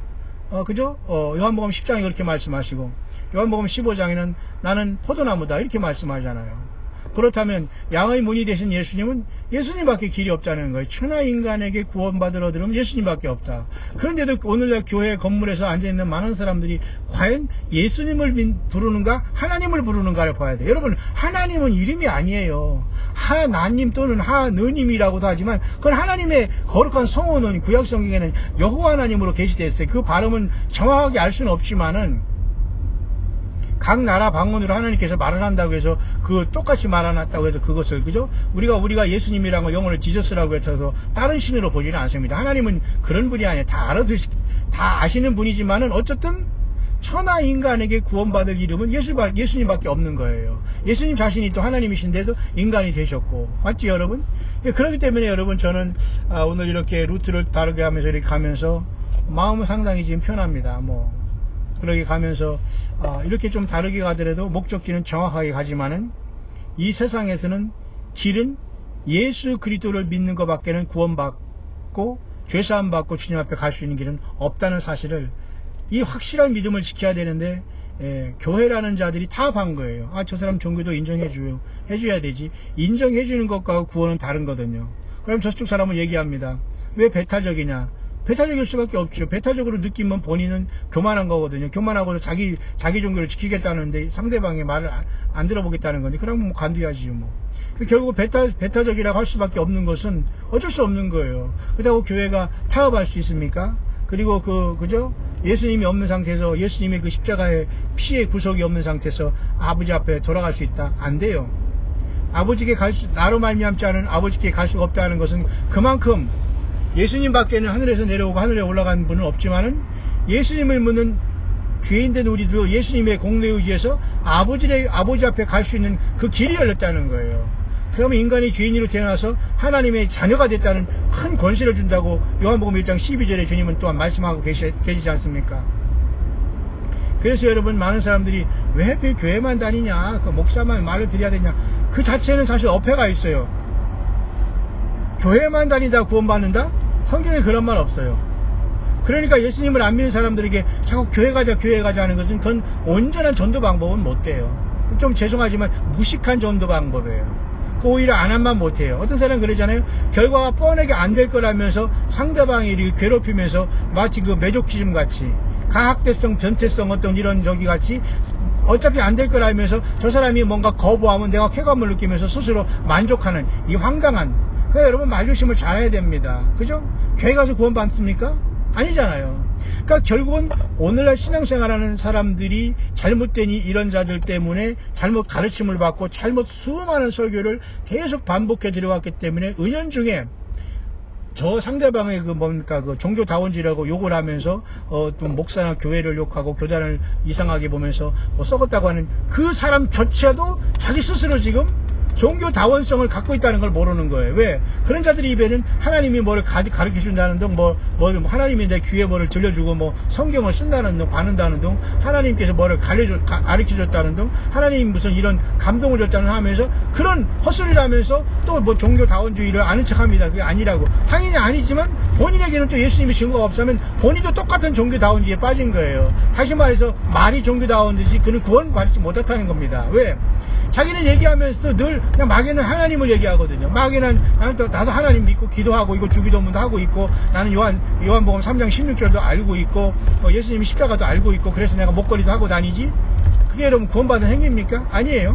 그죠? 요한복음 10장에 그렇게 말씀하시고 요한복음 15장에는 나는 포도나무다 이렇게 말씀하잖아요. 그렇다면 양의 문이 되신 예수님은 예수님밖에 길이 없다는 거예요. 천하 인간에게 구원받으러 들으면 예수님밖에 없다. 그런데도 오늘날 교회 건물에서 앉아있는 많은 사람들이 과연 예수님을 부르는가 하나님을 부르는가를 봐야 돼요. 여러분 하나님은 이름이 아니에요. 하나님 또는 하느님이라고도 하지만 그건 하나님의 거룩한 성호는 구약성경에는 여호와 하나님으로 게시되어 있어요. 그 발음은 정확하게 알 수는 없지만은 각 나라 방언으로 하나님께서 말을 한다고 해서 그 똑같이 말해놨다고 해서 그것을 그죠? 우리가 예수님이라는 걸 영어로 지저스라고 해서 다른 신으로 보지는 않습니다. 하나님은 그런 분이 아니에요. 다 아시는 분이지만은 어쨌든 천하 인간에게 구원받을 이름은 예수님밖에 없는 거예요. 예수님 자신이 또 하나님이신데도 인간이 되셨고 맞죠 여러분? 그렇기 때문에 여러분 저는 오늘 이렇게 루트를 다르게 하면서 이렇게 가면서 마음은 상당히 지금 편합니다. 뭐 그렇게 가면서 이렇게 좀 다르게 가더라도 목적지는 정확하게 가지만은 이 세상에서는 길은 예수 그리스도를 믿는 것밖에는 구원받고 죄사함 받고 주님 앞에 갈 수 있는 길은 없다는 사실을 이 확실한 믿음을 지켜야 되는데 교회라는 자들이 다 반 거예요. 저 사람 종교도 해줘야 되지. 인정해주는 것과 구원은 다른 거거든요. 그럼 저쪽 사람은 얘기합니다. 왜 배타적이냐? 배타적일 수밖에 없죠. 배타적으로 느끼면 본인은 교만한 거거든요. 교만하고도 자기 종교를 지키겠다는데 상대방의 말을 안 들어보겠다는 건데 그러면 뭐 관두어야지 뭐. 결국 배타적이라고 할 수밖에 없는 것은 어쩔 수 없는 거예요. 그렇다고 교회가 타협할 수 있습니까? 그리고 그죠? 예수님이 없는 상태에서 예수님의 그 십자가의 피의 구속이 없는 상태에서 아버지 앞에 돌아갈 수 있다? 안 돼요. 나로 말미암지 않은 아버지께 갈 수가 없다는 것은 그만큼 예수님 밖에는 하늘에서 내려오고 하늘에 올라간 분은 없지만은 예수님을 묻는 죄인된 우리도 예수님의 공로의지에서 아버지 앞에 갈 수 있는 그 길이 열렸다는 거예요. 그러면 인간이 죄인으로 태어나서 하나님의 자녀가 됐다는 큰 권세를 준다고 요한복음 1장 12절에 주님은 또한 말씀하고 계시지 않습니까? 그래서 여러분 많은 사람들이 왜 하필 교회만 다니냐 그 목사만 말을 드려야 되냐 그 자체는 사실 어폐가 있어요. 교회만 다니다 구원받는다? 성경에 그런 말 없어요. 그러니까 예수님을 안 믿는 사람들에게 자꾸 교회 가자 하는 것은 그건 온전한 전도 방법은 못 돼요. 좀 죄송하지만 무식한 전도 방법이에요. 오히려 안 한만 못해요. 어떤 사람은 그러잖아요. 결과가 뻔하게 안 될 거라면서 상대방이 괴롭히면서 마치 그 매조키즘 같이 가학대성, 변태성 어떤 이런 저기 같이 어차피 안 될 거라면서 저 사람이 뭔가 거부하면 내가 쾌감을 느끼면서 스스로 만족하는 이 황당한 그러니까 여러분 말조심을 잘해야 됩니다. 그죠? 교회 가서 구원 받습니까? 아니잖아요. 그러니까 결국은 오늘날 신앙생활하는 사람들이 잘못된 이런 자들 때문에 잘못 가르침을 받고 잘못 수많은 설교를 계속 반복해 들어왔기 때문에 은연중에 저 상대방의 그 종교다원주의라고 욕을 하면서 또 목사나 교회를 욕하고 교단을 이상하게 보면서 썩었다고 하는 그 사람조차도 자기 스스로 지금 종교다원성을 갖고 있다는 걸 모르는 거예요. 왜? 그런 자들이 입에는 하나님이 뭐를 가르쳐 준다는 등, 하나님이 내 귀에 뭐를 들려주고, 성경을 쓴다는 등, 받는다는 등, 하나님께서 뭐를 가르쳐 줬다는 등, 하나님 무슨 이런 감동을 줬다는 하면서, 그런 헛소리를 하면서 또 종교다원주의를 아는 척 합니다. 그게 아니라고. 당연히 아니지만, 본인에게는 또 예수님의 증거가 없으면, 본인도 똑같은 종교다원주의에 빠진 거예요. 다시 말해서, 말이 종교다원주의지, 그는 구원받지 못했다는 겁니다. 왜? 자기는 얘기하면서 늘 그냥 마귀는 하나님을 얘기하거든요. 마귀는 나도 하나님 믿고 기도하고 이거 주기도문도 하고 있고 나는 요한복음 3장 16절도 알고 있고 예수님이 십자가도 알고 있고 그래서 내가 목걸이도 하고 다니지. 그게 여러분 구원받은 행위입니까? 아니에요.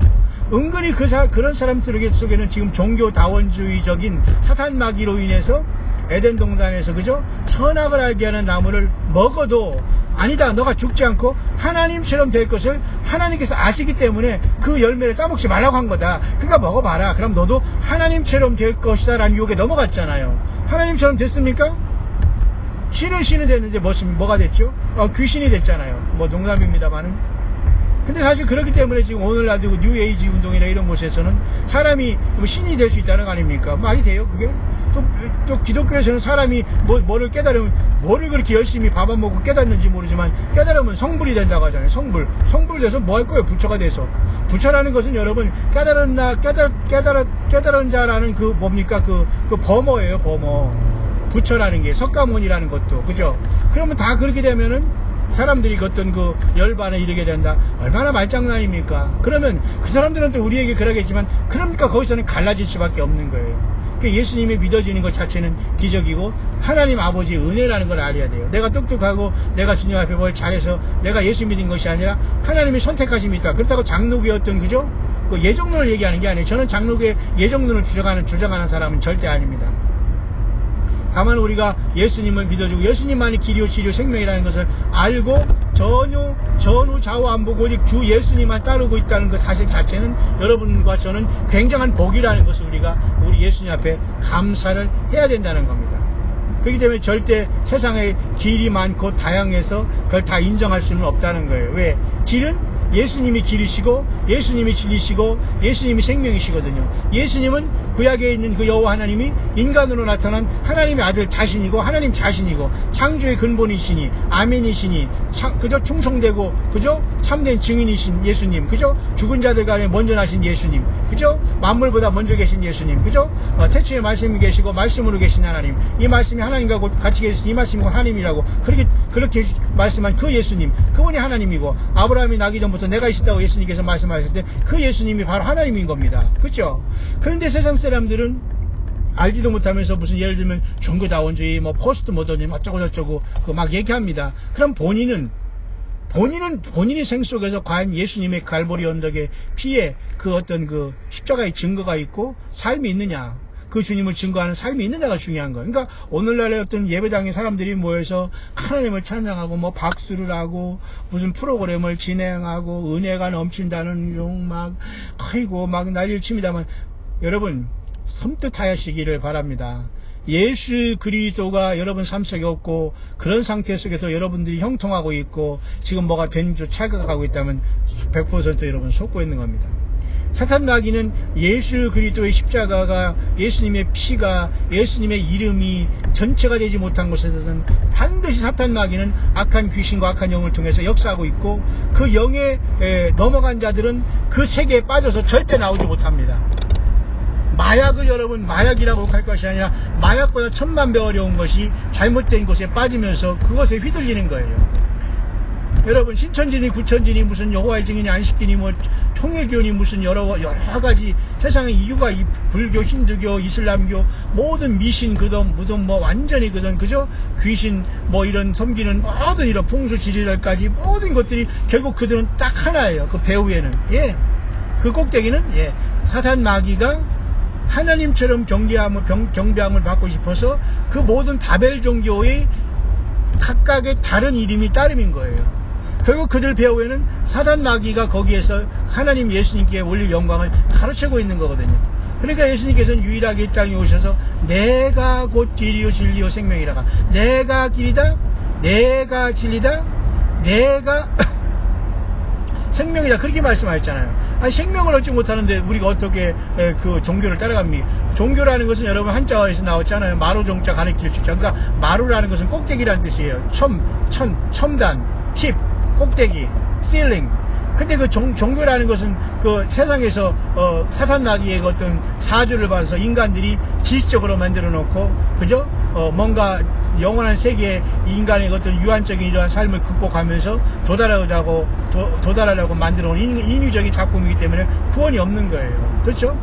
은근히 그런 사람 속에는 지금 종교다원주의적인 사탄 마귀로 인해서 에덴 동산에서 그죠? 선악을 알게 하는 나무를 먹어도 아니다, 너가 죽지 않고 하나님처럼 될 것을 하나님께서 아시기 때문에 그 열매를 따먹지 말라고 한 거다. 그러니까 먹어봐라. 그럼 너도 하나님처럼 될 것이다 라는 유혹에 넘어갔잖아요. 하나님처럼 됐습니까? 신은 됐는데 뭐가 됐죠? 귀신이 됐잖아요. 농담입니다만은. 근데 사실 그렇기 때문에 지금 오늘날도 뉴에이지 운동이나 이런 곳에서는 사람이 신이 될 수 있다는 거 아닙니까? 말이 돼요 그게? 또 기독교에서는 사람이 뭐를 깨달으면 뭐를 그렇게 열심히 밥 안 먹고 깨닫는지 모르지만 깨달으면 성불이 된다고 하잖아요. 성불 돼서 뭐 할 거예요? 부처가 돼서. 부처라는 것은 여러분 깨달은 자라는 그 뭡니까? 그 범어예요. 범어. 부처라는 게 석가모니라는 것도 그죠? 그러면 다 그렇게 되면은 사람들이 어떤 그 열반에 이르게 된다. 얼마나 말장난입니까? 그러면 그 사람들은 또 우리에게 그러겠지만 그러니까 거기서는 갈라질 수밖에 없는 거예요. 예수님이 믿어지는 것 자체는 기적이고 하나님 아버지의 은혜라는 걸 알아야 돼요. 내가 똑똑하고 내가 주님 앞에 뭘 잘해서 내가 예수 믿은 것이 아니라 하나님이 선택하심이 있다. 그렇다고 장로교의 어떤 그죠? 그 예정론을 얘기하는 게 아니에요. 저는 장로교의 예정론을 주장하는 사람은 절대 아닙니다. 다만 우리가 예수님을 믿어주고 예수님만이 길이요 진리요 생명이라는 것을 알고 전후 좌우 안 보고 오직 주 예수님만 따르고 있다는 그 사실 자체는 여러분과 저는 굉장한 복이라는 것을 우리 예수님 앞에 감사를 해야 된다는 겁니다. 그렇기 때문에 절대 세상에 길이 많고 다양해서 그걸 다 인정할 수는 없다는 거예요. 왜? 길은 예수님이 길이시고 예수님이 진리시고 예수님이 생명이시거든요. 예수님은 구약에 있는 그 여호와 하나님이 인간으로 나타난 하나님의 아들 자신이고 하나님 자신이고 창조의 근본이시니 아멘이시니 그저 충성되고 그저 참된 증인이신 예수님 그저 죽은 자들 가운데 먼저 나신 예수님 그저 만물보다 먼저 계신 예수님 그저 태초에 말씀이 계시고 말씀으로 계신 하나님 이 말씀이 하나님과 같이 계신 이 말씀이 하나님이라고 그렇게 말씀한 그 예수님 그분이 하나님이고 아브라함이 나기 전부터 내가 있었다고 예수님께서 말씀하셨을 때 그 예수님이 바로 하나님인 겁니다. 그렇죠? 그런데 세상 사람들은 알지도 못하면서 무슨 예를 들면 종교다원주의 포스트 모더니즘 어쩌고 저쩌고 막 얘기합니다. 그럼 본인이 생 속에서 과연 예수님의 갈보리 언덕의 피에 그 어떤 그 십자가의 증거가 있고 삶이 있느냐 그 주님을 증거하는 삶이 있느냐가 중요한 거예요. 그러니까 오늘날의 어떤 예배당의 사람들이 모여서 하나님을 찬양하고 박수를 하고 무슨 프로그램을 진행하고 은혜가 넘친다는 막 난리를 칩니다만 여러분 섬뜩하시기를 바랍니다. 예수 그리스도가 여러분 삶 속에 없고 그런 상태 속에서 여러분들이 형통하고 있고 지금 뭐가 된 줄 착각하고 있다면 100% 여러분 속고 있는 겁니다. 사탄 마귀는 예수 그리스도의 십자가가 예수님의 피가 예수님의 이름이 전체가 되지 못한 곳에서는 반드시 사탄 마귀는 악한 귀신과 악한 영을 통해서 역사하고 있고 그 영에 넘어간 자들은 그 세계에 빠져서 절대 나오지 못합니다. 마약을 여러분 마약이라고 할 것이 아니라 마약보다 천만배 어려운 것이 잘못된 곳에 빠지면서 그것에 휘둘리는 거예요. 여러분 신천지니 구천지니 무슨 여호와의 증인이 안식기니 통일교니 무슨 여러 가지 세상의 이유가 불교, 힌두교, 이슬람교 모든 미신 무슨 완전히 그저 귀신 이런 섬기는 모든 이런 풍수 지리들까지 모든 것들이 결국 그들은 딱 하나예요. 그 배후에는 그 꼭대기는 사탄 마귀가 하나님처럼 경배함을 받고 싶어서 그 모든 바벨 종교의 각각의 다른 이름이 따름인 거예요. 결국 그들 배후에는 사단 마귀가 거기에서 하나님 예수님께 올릴 영광을 가로채고 있는 거거든요. 그러니까 예수님께서는 유일하게 이 땅에 오셔서 내가 곧 길이요 진리요 생명이라가, 내가 길이다, 내가 진리다, 내가 생명이다, 그렇게 말씀하셨잖아요. 아니, 생명을 얻지 못하는데 우리가 어떻게 그 종교를 따라갑니까? 종교라는 것은 여러분 한자어에서 나왔잖아요. 마루종자 가리킬 주자. 그러니까 마루라는 것은 꼭대기라는 뜻이에요. 첨단, 팁, 꼭대기, 실링. 근데 그 종교라는 것은 그 세상에서 사탄 마귀의 어떤 사주를 받아서 인간들이 지식적으로 만들어 놓고, 그죠? 뭔가 영원한 세계에 인간의 어떤 유한적인 이러한 삶을 극복하면서 도달하려고 만들어 놓은 인위적인 작품이기 때문에 구원이 없는 거예요. 그렇죠?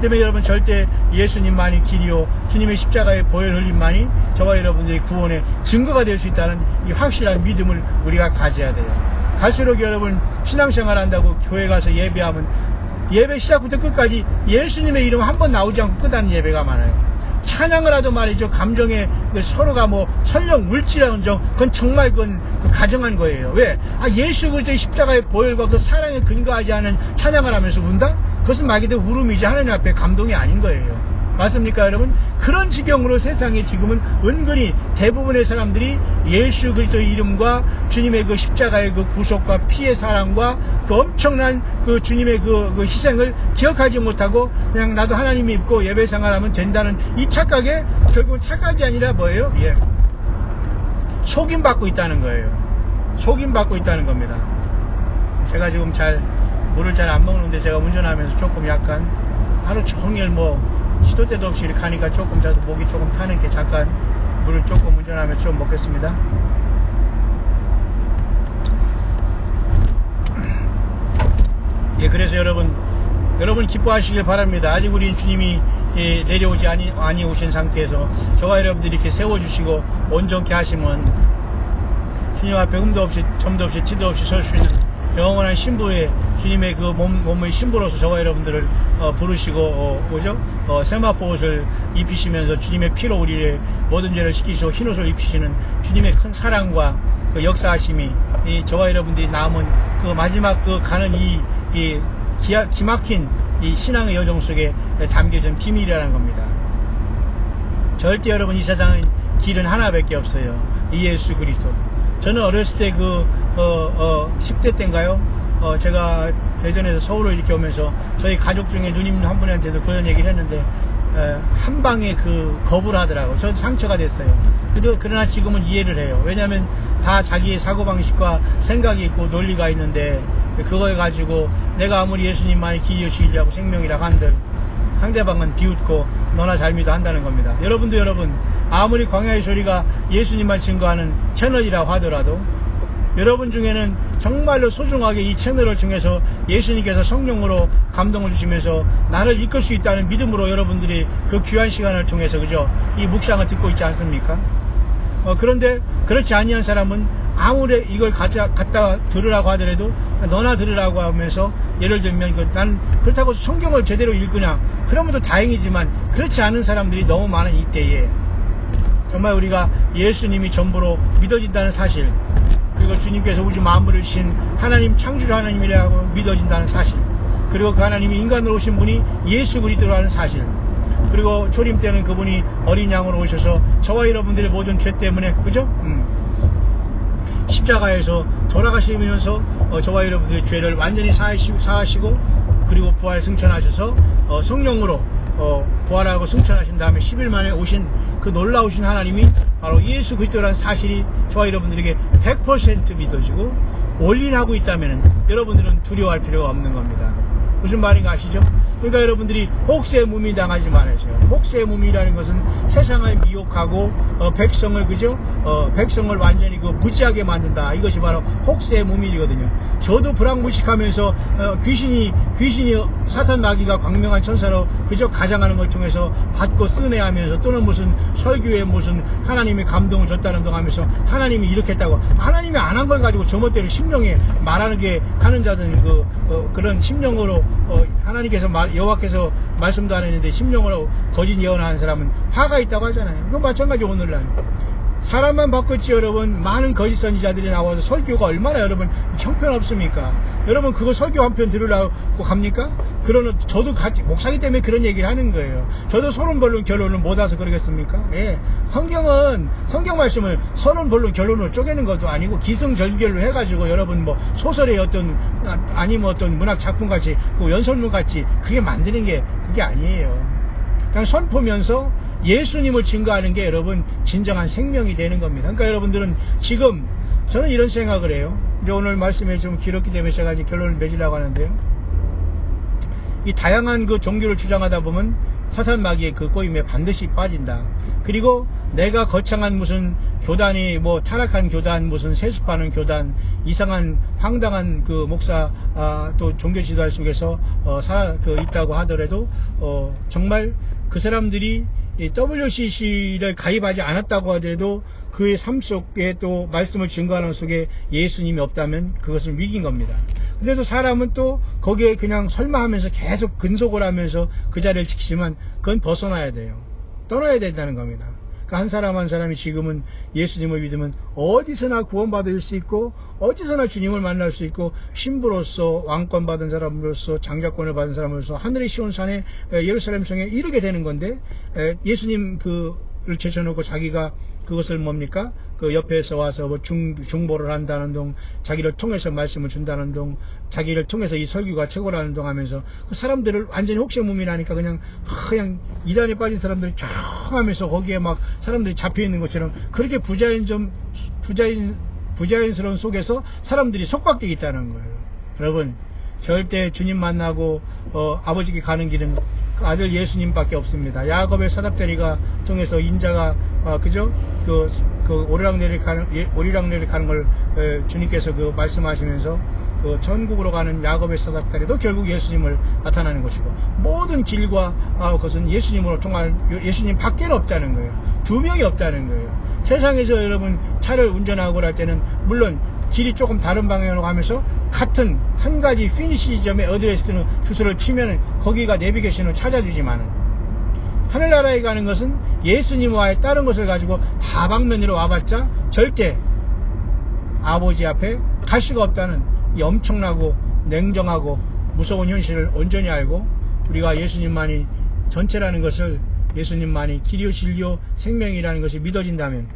때문에 여러분, 절대 예수님만이 길이요 주님의 십자가의 보혈 흘림만이 저와 여러분들이 구원의 증거가 될 수 있다는 이 확실한 믿음을 우리가 가져야 돼요. 갈수록 여러분, 신앙생활 한다고 교회 가서 예배하면 예배 시작부터 끝까지 예수님의 이름 한 번 나오지 않고 끝나는 예배가 많아요. 찬양을 하도 말이죠. 감정에 서로가 뭐 설령 울지라는정, 그건 정말 그 가정한 거예요. 왜? 예수 그리스도의 십자가의 보혈과 그 사랑에 근거하지 않은 찬양을 하면서 운다? 그것은 말 그대로 울음이지 하나님 앞에 감동이 아닌 거예요. 맞습니까, 여러분? 그런 지경으로 세상에 지금은 은근히 대부분의 사람들이 예수 그리스도의 이름과 주님의 그 십자가의 그 구속과 피의 사랑과 그 엄청난 그 주님의 그 희생을 기억하지 못하고 그냥 나도 하나님 믿고 예배 생활하면 된다는 이 착각에, 결국은 착각이 아니라 뭐예요? 속임받고 있다는 거예요. 속임받고 있다는 겁니다. 제가 지금 물을 잘 안 먹는데, 제가 운전하면서 조금 약간 하루 종일 시도 때도 없이 이렇게 하니까 조금 저도 목이 조금 타는 게, 잠깐 물을 조금 운전하면서 좀 먹겠습니다. 그래서 여러분 기뻐하시길 바랍니다. 아직 우리 주님이 내려오지 아니 오신 상태에서 저와 여러분들이 이렇게 세워주시고 온전케 하시면 주님 앞에 흠도 없이 점도 없이 티도 없이 설 수 있는 영원한 신부의, 주님의 그 몸의 신부로서 저와 여러분들을 부르시고 세마포 옷을 입히시면서 주님의 피로 우리의 모든 죄를 씻기시고 흰옷을 입히시는 주님의 큰 사랑과 그 역사하심이 저와 여러분들이 남은 그 마지막 가는 이 기막힌 이 신앙의 여정 속에 담겨진 비밀이라는 겁니다. 절대 여러분, 이 세상은 길은 하나밖에 없어요. 이 예수 그리스도. 저는 어렸을 때 10대 때인가요? 제가 대전에서 서울로 이렇게 오면서 저희 가족 중에 누님 한 분한테도 그런 얘기를 했는데, 한 방에 겁을 하더라고요. 저도 상처가 됐어요. 그러나 지금은 이해를 해요. 왜냐하면 다 자기의 사고방식과 생각이 있고 논리가 있는데, 그걸 가지고 내가 아무리 예수님만이 길이요 진리하고 생명이라고 한들 상대방은 비웃고 너나 잘 믿어 한다는 겁니다. 여러분, 아무리 광야의 소리가 예수님만 증거하는 채널이라고 하더라도 여러분 중에는 정말로 소중하게 이 채널을 통해서 예수님께서 성령으로 감동을 주시면서 나를 이끌 수 있다는 믿음으로 여러분들이 그 귀한 시간을 통해서, 그죠? 이 묵상을 듣고 있지 않습니까? 그런데 그렇지 아니한 사람은 아무리 이걸 갖다 들으라고 하더라도 너나 들으라고 하면서, 예를 들면 난 그렇다고 성경을 제대로 읽으냐, 그러면 또 다행이지만 그렇지 않은 사람들이 너무 많은 이때에 정말 우리가 예수님이 전부로 믿어진다는 사실, 그리고 주님께서 우주 만물을 주신 하나님, 창조주 하나님이라고 믿어진다는 사실, 그리고 그 하나님이 인간으로 오신 분이 예수 그리스도라는 사실, 그리고 초림 때는 그분이 어린 양으로 오셔서 저와 여러분들의 모든 죄 때문에, 그죠? 십자가에서 돌아가시면서 저와 여러분들의 죄를 완전히 사하시고 그리고 부활 승천하셔서 성령으로 부활하고 승천하신 다음에 10일 만에 오신 그 놀라우신 하나님이 바로 예수 그리스도라는 사실이 저와 여러분들에게 100% 믿어지고 올인하고 있다면 여러분들은 두려워할 필요가 없는 겁니다. 무슨 말인가 아시죠? 그러니까 여러분들이 혹세의 무미 당하지 말아야죠. 혹세의 무미라는 것은 세상을 미혹하고 백성을, 그죠? 백성을 완전히 무지하게 만든다. 이것이 바로 혹세의 무미이거든요. 저도 불황무식하면서 귀신이 사탄 마귀가 광명한 천사로, 그죠? 가장하는 걸 통해서 받고 쓰내하면서, 또는 무슨 설교에 무슨 하나님이 감동을 줬다는 동 하면서 하나님이 이렇게 했다고, 하나님이 안 한 걸 가지고 저멋대로 심령에 말하는 게 하는 자들은 그런 심령으로 하나님께서 여호와께서 말씀도 안 했는데 심령으로 거짓 예언하는 사람은 화가 있다고 하잖아요. 그건 마찬가지 오늘날 사람만 바꿨지 여러분. 많은 거짓 선지자들이 나와서 설교가 얼마나 여러분 형편없습니까? 여러분 그거 설교 한 편 들으려고 갑니까? 그러는 저도 같이 목사기 때문에 그런 얘기를 하는 거예요. 저도 서론본론 결론을 못 와서 그러겠습니까? 예. 성경 말씀을 서론본론 결론으로 쪼개는 것도 아니고 기승전결로 해가지고 여러분 뭐 소설의 어떤 아니면 어떤 문학 작품 같이 그 연설문 같이 그게 만드는 게 그게 아니에요. 그냥 선포면서 예수님을 증거하는 게 여러분 진정한 생명이 되는 겁니다. 그러니까 여러분들은 지금 저는 이런 생각을 해요. 이제 오늘 말씀이 좀 길었기 때문에 제가 이제 결론을 맺으려고 하는데요. 이 다양한 그 종교를 주장하다 보면 사탄 마귀의 그 꼬임에 반드시 빠진다. 그리고 내가 거창한 무슨 교단이 뭐 타락한 교단, 무슨 세습하는 교단, 이상한 황당한 그 목사 또 종교 지도자 속에서 있다고 하더라도 정말 그 사람들이 WCC를 가입하지 않았다고 하더라도 그의 삶 속에 또 말씀을 증거하는 속에 예수님이 없다면 그것은 위기인 겁니다. 근데도 사람은 또 거기에 그냥 설마하면서 계속 근속을 하면서 그 자리를 지키지만 그건 벗어나야 돼요. 떠나야 된다는 겁니다. 그러니까 한 사람 한 사람이 지금은 예수님을 믿으면 어디서나 구원받을 수 있고 어디서나 주님을 만날 수 있고 신부로서 왕권 받은 사람으로서 장자권을 받은 사람으로서 하늘의 시온산에 예루살렘 성에 이르게 되는 건데 예수님 그를 제쳐놓고 자기가 그것을 뭡니까? 그 옆에서 와서 뭐 중보를 한다는 동, 자기를 통해서 말씀을 준다는 동, 자기를 통해서 이 설교가 최고라는 동 하면서 그 사람들을 완전히 혹세무민하니까 그냥 이단에 빠진 사람들이 쫙 하면서 거기에 막 사람들이 잡혀 있는 것처럼 그렇게 부자연스러운 속에서 사람들이 속박되어 있다는 거예요. 여러분 절대 주님 만나고 아버지께 가는 길은 그 아들 예수님밖에 없습니다. 야곱의 사닥다리가 통해서 인자가 그죠? 그 오리락내리 가는 걸 주님께서 그 말씀하시면서 그 전국으로 가는 야곱의 사닥다리도 결국 예수님을 나타나는 것이고 모든 길과 그것은 예수님으로 통할 예수님 밖에는 없다는 거예요. 두 명이 없다는 거예요. 세상에서 여러분 차를 운전하고 할 때는 물론 길이 조금 다른 방향으로 가면서 같은 한 가지 피니시 지점에 어드레스는 주소를 치면 거기가 내비게이션을 찾아주지만은 하늘나라에 가는 것은 예수님과의 다른 것을 가지고 다방면으로 와봤자 절대 아버지 앞에 갈 수가 없다는 이 엄청나고 냉정하고 무서운 현실을 온전히 알고 우리가 예수님만이 전체라는 것을 예수님만이 길이요 진리요 생명이라는 것이 믿어진다면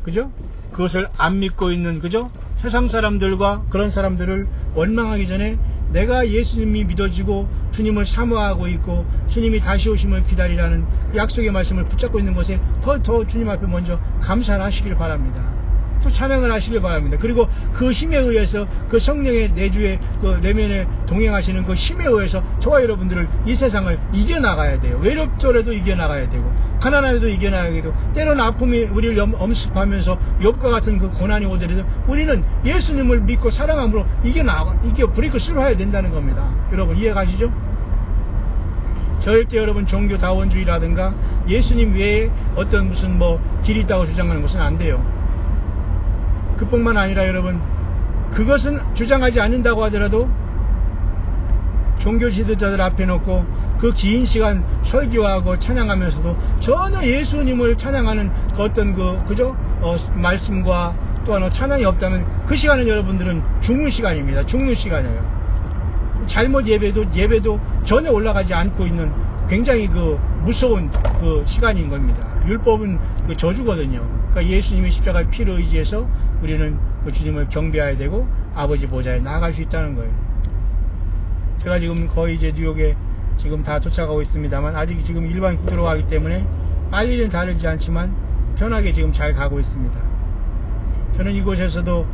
그죠? 그것을 안 믿고 있는 그죠? 세상 사람들과 그런 사람들을 원망하기 전에 내가 예수님이 믿어지고 주님을 사모하고 있고 주님이 다시 오심을 기다리라는 약속의 말씀을 붙잡고 있는 것에 더 주님 앞에 먼저 감사를 하시길 바랍니다. 또 찬양을 하시길 바랍니다. 그리고 그 힘에 의해서 그 성령의 내주의 그 내면에 동행하시는 그 힘에 의해서 저와 여러분들을 이 세상을 이겨나가야 돼요. 외롭더라도 이겨나가야 되고 가난해도 이겨나가야 되고 때로는 아픔이 우리를 엄습하면서 욥과 같은 그 고난이 오더라도 우리는 예수님을 믿고 사랑함으로 이겨 브레이크 스루 해야 된다는 겁니다. 여러분 이해 가시죠? 절대 여러분 종교다원주의라든가 예수님 외에 어떤 무슨 뭐 길이 있다고 주장하는 것은 안 돼요. 그뿐만 아니라 여러분 그것은 주장하지 않는다고 하더라도 종교 지도자들 앞에 놓고 그 긴 시간 설교하고 찬양하면서도 전혀 예수님을 찬양하는 그 어떤 그죠? 말씀과 또한 찬양이 없다면 그 시간은 여러분들은 죽는 시간입니다. 죽는 시간이에요. 잘못 예배도 전혀 올라가지 않고 있는 굉장히 그 무서운 그 시간인 겁니다. 율법은 그 저주거든요. 그러니까 예수님의 십자가의 피를 의지해서 우리는 그 주님을 경배해야 되고 아버지 보좌에 나아갈 수 있다는 거예요. 제가 지금 거의 이제 뉴욕에 지금 다 도착하고 있습니다만 아직 지금 일반 국도로 가기 때문에 빨리는 다르지 않지만 편하게 지금 잘 가고 있습니다. 저는 이곳에서도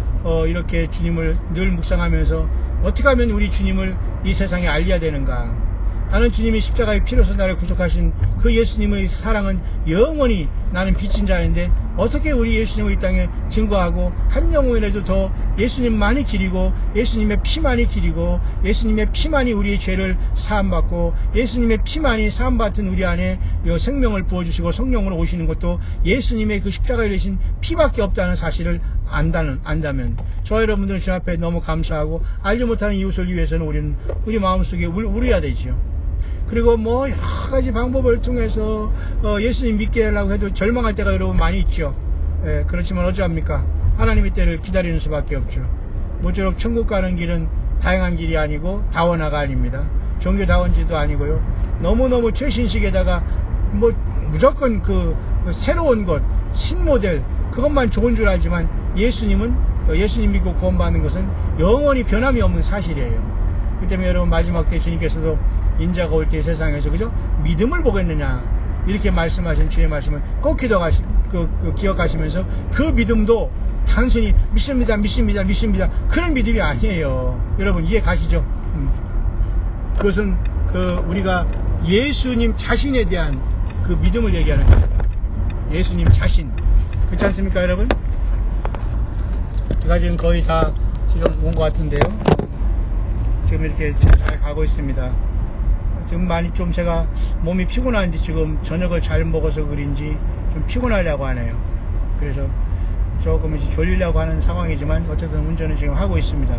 이렇게 주님을 늘 묵상하면서 어떻게 하면 우리 주님을 이 세상에 알려야 되는가. 나는 주님이 십자가의 피로서 나를 구속하신 그 예수님의 사랑은 영원히 나는 빚진 자인데 어떻게 우리 예수님을 이 땅에 증거하고 한 영혼이라도 더 예수님만이 길이고 예수님의 피만이 길이고 예수님의 피만이 우리의 죄를 사함받고 예수님의 피만이 사함받은 우리 안에 생명을 부어주시고 성령으로 오시는 것도 예수님의 그 십자가에 대신 피밖에 없다는 사실을 안다면 저와 여러분들은 주 앞에 너무 감사하고, 알지 못하는 이웃을 위해서는 우리는 우리 마음속에 울어야 되지요. 그리고 뭐 여러 가지 방법을 통해서 예수님 믿게 하려고 해도 절망할 때가 여러분 많이 있죠. 예, 그렇지만 어찌합니까? 하나님의 때를 기다리는 수밖에 없죠. 모쪼록 천국 가는 길은 다양한 길이 아니고 다원화가 아닙니다. 종교다원지도 아니고요. 너무너무 최신식에다가 뭐 무조건 그 새로운 것, 신모델, 그것만 좋은 줄 알지만 예수님 믿고 구원받는 것은 영원히 변함이 없는 사실이에요. 그 때문에 여러분, 마지막 때 주님께서도 인자가 올 때 세상에서 그죠? 믿음을 보겠느냐, 이렇게 말씀하신 주의 말씀을 꼭 기억하시면서, 그 믿음도 단순히 믿습니다 그런 믿음이 아니에요. 여러분 이해 가시죠? 그것은 우리가 예수님 자신에 대한 그 믿음을 얘기하는 거예요. 예수님 자신. 그렇지 않습니까 여러분? 제가 지금 거의 다 지금 온 것 같은데요. 지금 이렇게 잘 가고 있습니다. 지금 많이 좀 제가 몸이 피곤한지, 지금 저녁을 잘 먹어서 그런지 좀 피곤하려고 하네요. 그래서 조금 이제 졸리려고 하는 상황이지만 어쨌든 운전을 지금 하고 있습니다.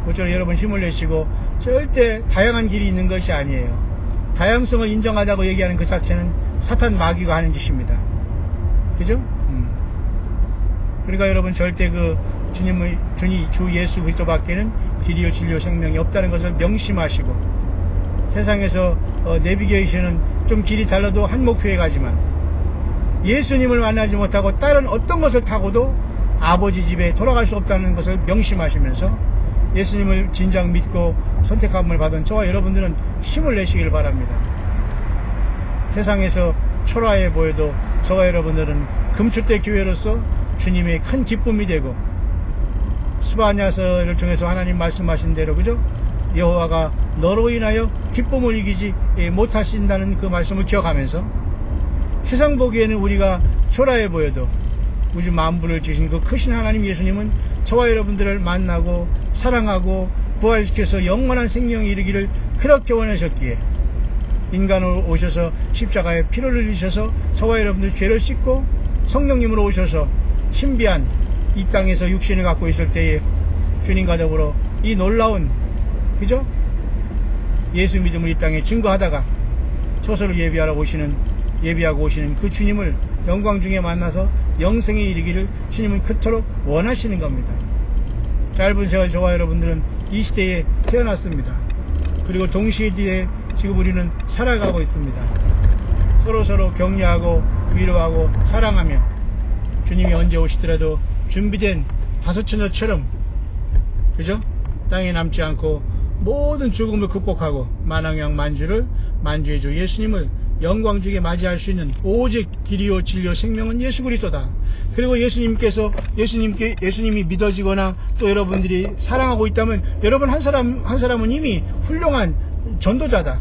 모쪼록 여러분 힘을 내시고, 절대 다양한 길이 있는 것이 아니에요. 다양성을 인정하자고 얘기하는 그 자체는 사탄 마귀가 하는 짓입니다. 그죠? 그러니까 여러분 절대 주 예수 그리스도 밖에는 길이요 진리요 생명이 없다는 것을 명심하시고, 세상에서 내비게이션은 좀 길이 달라도 한 목표에 가지만, 예수님을 만나지 못하고 다른 어떤 것을 타고도 아버지 집에 돌아갈 수 없다는 것을 명심하시면서, 예수님을 진정 믿고 선택함을 받은 저와 여러분들은 힘을 내시길 바랍니다. 세상에서 초라해 보여도 저와 여러분들은 금축대 교회로서 주님의 큰 기쁨이 되고, 스바냐서를 통해서 하나님 말씀하신 대로 그죠? 여호와가 너로 인하여 기쁨을 이기지 못하신다는 그 말씀을 기억하면서, 세상 보기에는 우리가 초라해 보여도 우주 만물을 지으신 그 크신 하나님 예수님은 저와 여러분들을 만나고 사랑하고 부활시켜서 영원한 생명에 이르기를 그렇게 원하셨기에, 인간으로 오셔서 십자가에 피를 흘리셔서 저와 여러분들 죄를 씻고 성령님으로 오셔서 신비한 이 땅에서 육신을 갖고 있을 때에 주님과 더불어 이 놀라운 그죠? 예수 믿음을 이 땅에 증거하다가 초소를 예비하고 오시는 그 주님을 영광 중에 만나서 영생에 이르기를 주님은 그토록 원하시는 겁니다. 짧은 세월 저와 여러분들은 이 시대에 태어났습니다. 그리고 동시에 지금 우리는 살아가고 있습니다. 서로 격려하고 위로하고 사랑하며, 주님이 언제 오시더라도 준비된 다섯처녀처럼 그죠? 땅에 남지 않고 모든 죽음을 극복하고 만왕왕 만주의 주 예수님을 영광 중에 맞이할 수 있는 오직 길이요 진리요 생명은 예수 그리스도다. 그리고 예수님이 믿어지거나 또 여러분들이 사랑하고 있다면, 여러분 한 사람은 이미 훌륭한 전도자다.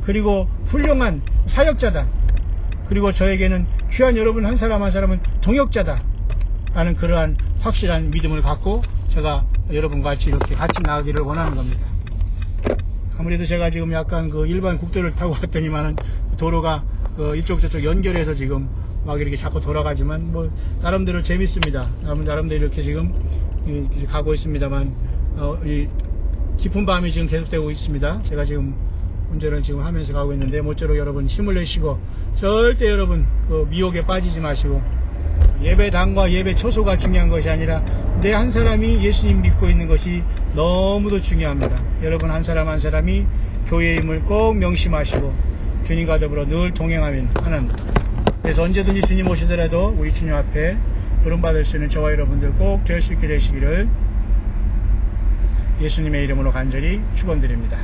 그리고 훌륭한 사역자다. 그리고 저에게는 귀한 여러분 한 사람은 동역자다 라는 그러한 확실한 믿음을 갖고 제가 여러분과 같이 이렇게 같이 나가기를 원하는 겁니다. 아무래도 제가 지금 약간 일반 국도를 타고 왔더니만은 도로가 이쪽 저쪽 연결해서 지금 막 이렇게 자꾸 돌아가지만 뭐 나름대로 재밌습니다. 나름대로 이렇게 지금 가고 있습니다만, 이 깊은 밤이 지금 계속되고 있습니다. 제가 지금 운전을 지금 하면서 가고 있는데, 모쪼록 여러분 힘을 내시고 절대 여러분 미혹에 빠지지 마시고, 예배당과 예배 초소가 중요한 것이 아니라 내 한 사람이 예수님 믿고 있는 것이 너무도 중요합니다. 여러분 한 사람이 교회의 힘을 꼭 명심하시고 주님과 더불어 늘 동행하면 하는, 그래서 언제든지 주님 오시더라도 우리 주님 앞에 부름받을 수 있는 저와 여러분들 꼭 될 수 있게 되시기를 예수님의 이름으로 간절히 축원드립니다.